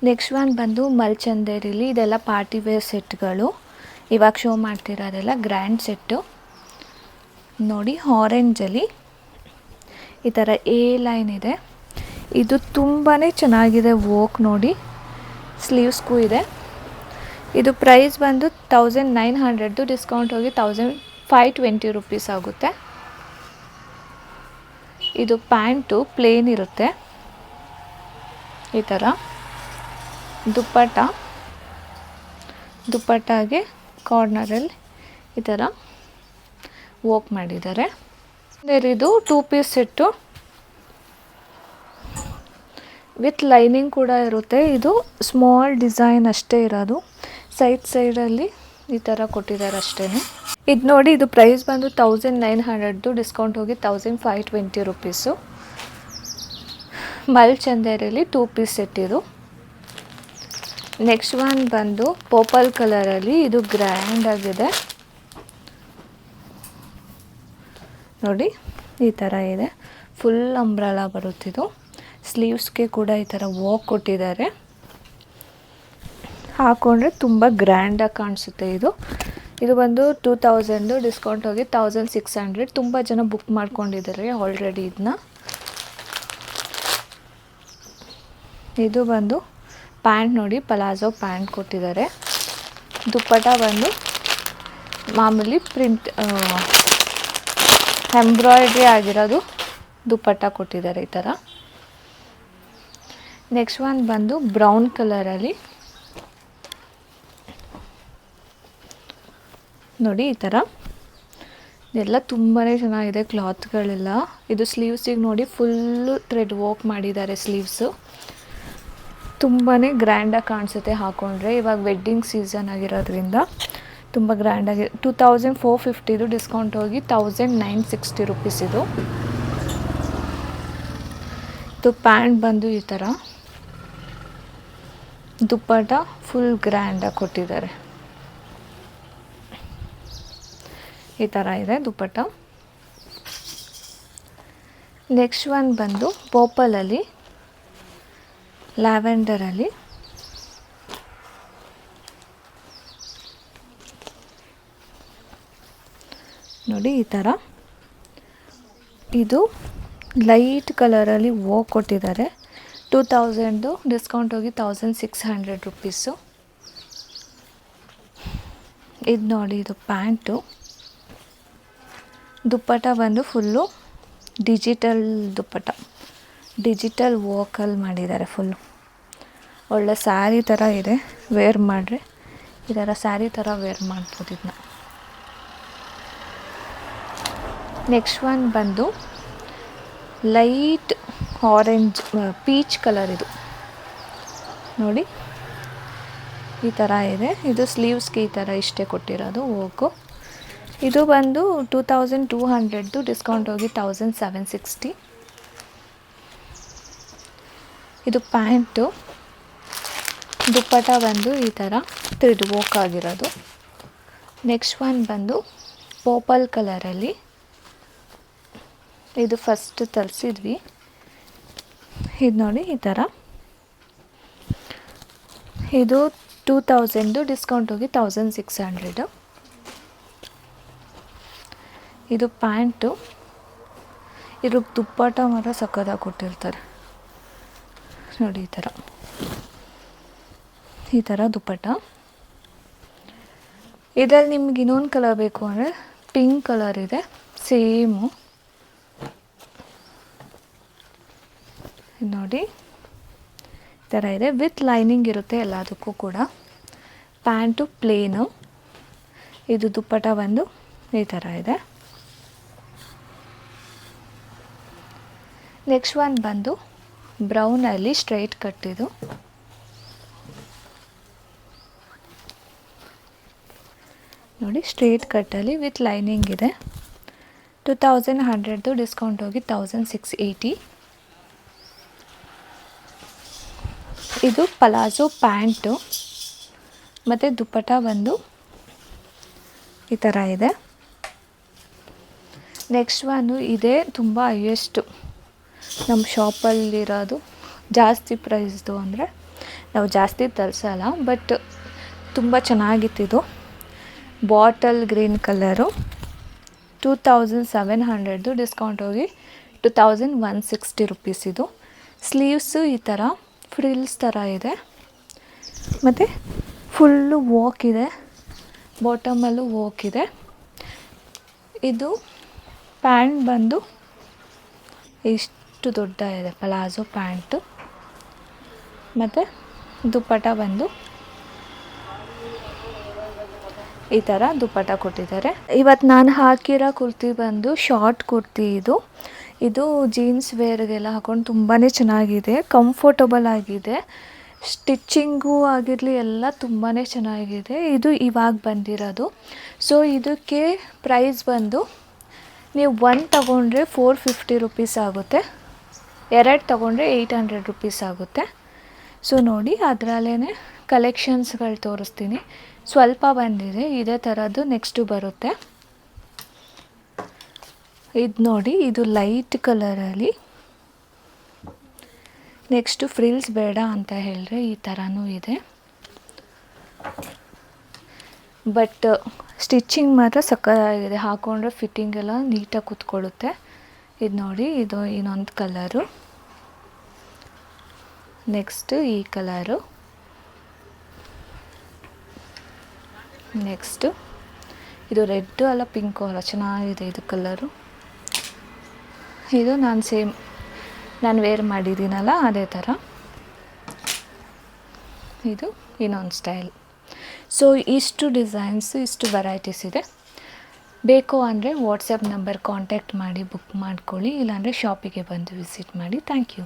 ನೆಕ್ಸ್ಟ್ ಒನ್ ಬಂದು ಮಲ್ಚಂದೇರಿಲಿ. ಇದೆಲ್ಲ ಪಾರ್ಟಿ ವೇರ್ ಸೆಟ್ಗಳು. ಇವಾಗ ಶೋ ಮಾಡ್ತಿರೋದೆಲ್ಲ ಗ್ರ್ಯಾಂಡ್ ಸೆಟ್ಟು. ನೋಡಿ ಆರೆಂಜಲ್ಲಿ ಈ ಥರ ಎ ಲೈನ್ ಇದೆ. ಇದು ತುಂಬಾ ಚೆನ್ನಾಗಿದೆ ವರ್ಕ್ ನೋಡಿ, ಸ್ಲೀವ್ಸ್ಗೂ ಇದೆ. ಇದು ಪ್ರೈಸ್ ಬಂದು 1900 ಡಿಸ್ಕೌಂಟ್ ಹೋಗಿ 1520 ರುಪೀಸ್ ಆಗುತ್ತೆ. ಇದು ಪ್ಯಾಂಟು ಪ್ಲೇನ್ ಇರುತ್ತೆ ಈ ಥರ. ದುಪ್ಪಟ್ಟಾಗೆ ಕಾರ್ನರಲ್ಲಿ ಈ ಥರ ವರ್ಕ್ ಮಾಡಿದ್ದಾರೆ. ಇದು 2 ಪೀಸ್ ಸೆಟ್ಟು ವಿತ್ ಲೈನಿಂಗ್ ಕೂಡ ಇರುತ್ತೆ. ಇದು ಸ್ಮಾಲ್ ಡಿಸೈನ್ ಅಷ್ಟೇ ಇರೋದು. ಸೈಡಲ್ಲಿ ಈ ಥರ ಕೊಟ್ಟಿದ್ದಾರೆ ಅಷ್ಟೇ. ಇದು ನೋಡಿ, ಇದು ಪ್ರೈಸ್ ಬಂದು 1900, ಡಿಸ್ಕೌಂಟ್ ಹೋಗಿ 1520 ರುಪೀಸು. ಮಲ್ ಚಂದೇರಿಯಲ್ಲಿ 2 ಪೀಸ್ ಸೆಟ್ ಇದು. ನೆಕ್ಸ್ಟ್ ಒನ್ ಬಂದು ಪರ್ಪಲ್ ಕಲರಲ್ಲಿ, ಇದು ಗ್ರ್ಯಾಂಡ್ ಆಗಿದೆ ನೋಡಿ, ಈ ಥರ ಇದೆ. ಫುಲ್ ಅಂಬ್ರೆಲಾ ಬರುತ್ತಿದ್ದು, ಸ್ಲೀವ್ಸ್ಗೆ ಕೂಡ ಈ ಥರ ವರ್ಕ್ ಕೊಟ್ಟಿದ್ದಾರೆ. ಹಾಕೊಂಡ್ರೆ ತುಂಬ ಗ್ರ್ಯಾಂಡಾಗಿ ಕಾಣಿಸುತ್ತೆ. ಇದು ಬಂದು 2000, ಡಿಸ್ಕೌಂಟ್ ಹೋಗಿ 1600. ತುಂಬ ಜನ ಬುಕ್ ಮಾಡ್ಕೊಂಡಿದ್ದಾರೆ ಆಲ್ರೆಡಿ ಇದನ್ನ. ಇದು ಬಂದು ಪ್ಯಾಂಟ್ ನೋಡಿ, ಪಲಾಜೋ ಪ್ಯಾಂಟ್ ಕೊಟ್ಟಿದ್ದಾರೆ. ದುಪ್ಪಟ ಬಂದು ಮಾಮೂಲಿ ಪ್ರಿಂಟ್ ಎಂಬ್ರಾಯ್ಡ್ರಿ ಆಗಿರೋದು ದುಪ್ಪಟ ಕೊಟ್ಟಿದ್ದಾರೆ ಈ ಥರ. ನೆಕ್ಸ್ಟ್ ಒನ್ ಬಂದು ಬ್ರೌನ್ ಕಲರಲ್ಲಿ ನೋಡಿ, ಈ ಥರ ಎಲ್ಲ ತುಂಬಾ ಚೆನ್ನಾಗಿದೆ ಕ್ಲಾತ್ಗಳೆಲ್ಲ. ಇದು ಸ್ಲೀವ್ಸಿಗೆ ನೋಡಿ ಫುಲ್ಲು ಥ್ರೆಡ್ ವರ್ಕ್ ಮಾಡಿದ್ದಾರೆ ಸ್ಲೀವ್ಸು. ತುಂಬಾ ಗ್ರ್ಯಾಂಡಾಗಿ ಕಾಣಿಸುತ್ತೆ ಹಾಕೊಂಡ್ರೆ. ಇವಾಗ ವೆಡ್ಡಿಂಗ್ ಸೀಸನ್ ಆಗಿರೋದ್ರಿಂದ ತುಂಬ ಗ್ರ್ಯಾಂಡಾಗಿ 2450, ಇದು ಡಿಸ್ಕೌಂಟ್ ಹೋಗಿ 1960 ರುಪೀಸ್ ಇದು. ಪ್ಯಾಂಟ್ ಬಂದು ಈ ಥರ, ದುಪ್ಪಟ ಫುಲ್ ಗ್ರ್ಯಾಂಡಾಗಿ ಕೊಟ್ಟಿದ್ದಾರೆ. ಈ ಥರ ಇದೆ ದುಪ್ಪಟ. ನೆಕ್ಸ್ಟ್ ಒನ್ ಬಂದು ಪರ್ಪಲಲ್ಲಿ, ಲ್ಯಾವೆಂಡರಲ್ಲಿ ನೋಡಿ, ಈ ಥರ. ಇದು ಲೈಟ್ ಕಲರಲ್ಲಿ ವರ್ಕ್ ಕೊಟ್ಟಿದ್ದಾರೆ. 2000, ಡಿಸ್ಕೌಂಟ್ ಹೋಗಿ 1600 ರುಪೀಸು. ಇದು ನೋಡಿ, ಇದು ಪ್ಯಾಂಟು. ದುಪ್ಪಟ ಬಂದು ಫುಲ್ಲು ಡಿಜಿಟಲ್ ದುಪ್ಪಟ, ಡಿಜಿಟಲ್ ವರ್ಕಲ್ಲಿ ಮಾಡಿದ್ದಾರೆ ಫುಲ್ಲು. ಒಳ್ಳೆ ಸ್ಯಾರಿ ಥರ ಇದೆ, ವೇರ್ ಮಾಡಿದ್ರೆ ಈ ಥರ ಸ್ಯಾರಿ ಥರ ವೇರ್ ಮಾಡ್ಬೋದು ಇದನ್ನ. ನೆಕ್ಸ್ಟ್ ಒನ್ ಬಂದು ಲೈಟ್ ಆರೆಂಜ್ ಪೀಚ್ ಕಲರ್. ಇದು ನೋಡಿ, ಈ ಥರ ಇದೆ. ಇದು ಸ್ಲೀವ್ಸ್ಗೆ ಈ ಥರ ಇಷ್ಟೇ ಕೊಟ್ಟಿರೋದು ವರ್ಕು. ಇದು ಬಂದು 2200, ಡಿಸ್ಕೌಂಟ್ ಹೋಗಿ 1760. ಇದು ಪ್ಯಾಂಟು. ದುಪ್ಪಟ ಬಂದು ಈ ಥರ ಥ್ರೆಡ್ ವರ್ಕ್ ಆಗಿರೋದು. ನೆಕ್ಸ್ಟ್ ಒನ್ ಬಂದು ಪರ್ಪಲ್ ಕಲರಲ್ಲಿ, ಇದು ಫಸ್ಟ್ ತರಿಸಿದ್ವಿ. ಇದು ನೋಡಿ, ಈ ಥರ. ಇದು 2000, ಡಿಸ್ಕೌಂಟ್ ಹೋಗಿ 1600. ಇದು ಪ್ಯಾಂಟು. ಇದು ದುಪ್ಪಟ ಮಾತ್ರ ಸಕ್ಕತ್ತಾಗಿ ಕೊಟ್ಟಿರ್ತಾರೆ ನೋಡಿ, ಈ ಥರ ದುಪ್ಪಟ. ಇದರಲ್ಲಿ ನಿಮ್ಗೆ ಇನ್ನೊಂದು ಕಲರ್ ಬೇಕು ಅಂದರೆ ಪಿಂಕ್ ಕಲರ್ ಇದೆ, ಸೇಮು ನೋಡಿ, ಈ ಥರ ಇದೆ. ವಿತ್ ಲೈನಿಂಗ್ ಇರುತ್ತೆ ಎಲ್ಲದಕ್ಕೂ ಕೂಡ. Pant plain. ಇದು ದುಪ್ಪಟ ಬಂದು ಈ ಥರ ಇದೆ. ನೆಕ್ಸ್ಟ್ ಒನ್ ಬಂದು ಬ್ರೌನಲ್ಲಿ ಸ್ಟ್ರೈಟ್ ಕಟ್ಟಿದು. ನೋಡಿ, ಸ್ಟ್ರೈಟ್ ಕಟ್ಟಲ್ಲಿ ವಿತ್ ಲೈನಿಂಗ್ ಇದೆ. 2100, ಡಿಸ್ಕೌಂಟ್ ಹೋಗಿ 1680. ಇದು ಪಲಾಜೋ ಪ್ಯಾಂಟು ಮತ್ತು ದುಪ್ಪಟ ಬಂದು ಈ ಥರ ಇದೆ. ನೆಕ್ಸ್ಟ್ ಒನ್ನು ಇದೆ, ತುಂಬ ಹೈಯೆಸ್ಟು ನಮ್ಮ ಶಾಪಲ್ಲಿರೋದು. ಜಾಸ್ತಿ ಪ್ರೈಸ್ದು ಅಂದರೆ ನಾವು ಜಾಸ್ತಿ ತರಿಸಲ್ಲ, ಬಟ್ ತುಂಬ ಚೆನ್ನಾಗಿತ್ತಿದು. ಬಾಟಲ್ ಗ್ರೀನ್ ಕಲರು, 2700, ಡಿಸ್ಕೌಂಟ್ ಹೋಗಿ 2160 ರುಪೀಸ್ ಇದು. ಸ್ಲೀವ್ಸು ಈ ಥರ ಫ್ರಿಲ್ಸ್ ಥರ ಇದೆ ಮತ್ತು ಫುಲ್ಲು ವರ್ಕ್ ಇದೆ, ಬಾಟಮಲ್ಲೂ ವರ್ಕ್ ಇದೆ. ಇದು ಪ್ಯಾಂಟ್ ಬಂದು ಇಷ್ಟು ದೊಡ್ಡ ಇದೆ, ಪಲಾಜೋ ಪ್ಯಾಂಟು. ಮತ್ತು ದುಪ್ಪಟ ಬಂದು ಈ ಥರ ದುಪ್ಪಟ ಕೊಟ್ಟಿದ್ದಾರೆ. ಇವತ್ತು ನಾನು ಹಾಕಿರೋ ಕುರ್ತಿ ಬಂದು ಶಾರ್ಟ್ ಕುರ್ತಿ. ಇದು ಜೀನ್ಸ್ ವೇರ್ಗೆಲ್ಲ ಹಾಕೊಂಡು ತುಂಬಾ ಚೆನ್ನಾಗಿದೆ, ಕಂಫರ್ಟಬಲ್ ಆಗಿದೆ. ಸ್ಟಿಚ್ಚಿಂಗು ಆಗಿರಲಿ ಎಲ್ಲ ತುಂಬಾ ಚೆನ್ನಾಗಿದೆ. ಇದು ಇವಾಗ ಬಂದಿರೋದು. ಸೊ ಇದಕ್ಕೆ ಪ್ರೈಸ್ ಬಂದು ನೀವು 1 ತೊಗೊಂಡ್ರೆ 450 ರುಪೀಸ್ ಆಗುತ್ತೆ, 2 ತೊಗೊಂಡ್ರೆ 800 ರುಪೀಸ್ ಆಗುತ್ತೆ. ಸೊ ನೋಡಿ ಅದರಲ್ಲೇ ಕಲೆಕ್ಷನ್ಸ್ಗಳು ತೋರಿಸ್ತೀನಿ. ಸ್ವಲ್ಪ ಬಂದಿದೆ, ಇದೇ ಥರದ್ದು ನೆಕ್ಸ್ಟು ಬರುತ್ತೆ. ಇದು ನೋಡಿ, ಇದು ಲೈಟ್ ಕಲರಲ್ಲಿ. ನೆಕ್ಸ್ಟು ಫ್ರಿಲ್ಸ್ ಬೇಡ ಅಂತ ಹೇಳಿದ್ರೆ ಈ ಥರನೂ ಇದೆ. ಬಟ್ ಸ್ಟಿಚ್ಚಿಂಗ್ ಮಾತ್ರ ಸಕ್ಕತ್ತಾಗಿದೆ, ಹಾಕೊಂಡ್ರೆ ಫಿಟ್ಟಿಂಗ್ ಎಲ್ಲ ನೀಟಾಗಿ ಕೂತ್ಕೊಳ್ಳುತ್ತೆ. ಇದು ನೋಡಿ, ಇದು ಇನ್ನೊಂದು ಕಲರು. ನೆಕ್ಸ್ಟ್ ಈ ಕಲರು. ನೆಕ್ಸ್ಟು ಇದು ರೆಡ್ಡು ಅಲ್ಲ ಪಿಂಕು ಅಲ್ಲ, ಚೆನ್ನಾಗಿದೆ ಇದು ಕಲರು. ಇದು ನಾನು ವೇರ್ ಮಾಡಿದ್ದೀನಲ್ಲ ಅದೇ ಥರ. ಇದು ಇನ್ನೊಂದು ಸ್ಟೈಲ್. ಸೊ ಇಷ್ಟು ಡಿಸೈನ್ಸು, ಇಷ್ಟು ವೆರೈಟೀಸ್ ಇದೆ. ಬೇಕು ಅಂದರೆ ವಾಟ್ಸಪ್ ನಂಬರ್ ಕಾಂಟ್ಯಾಕ್ಟ್ ಮಾಡಿ ಬುಕ್ ಮಾಡ್ಕೊಳ್ಳಿ, ಇಲ್ಲಾಂದರೆ ಶಾಪಿಗೆ ಬಂದು ವಿಸಿಟ್ ಮಾಡಿ. Thank you.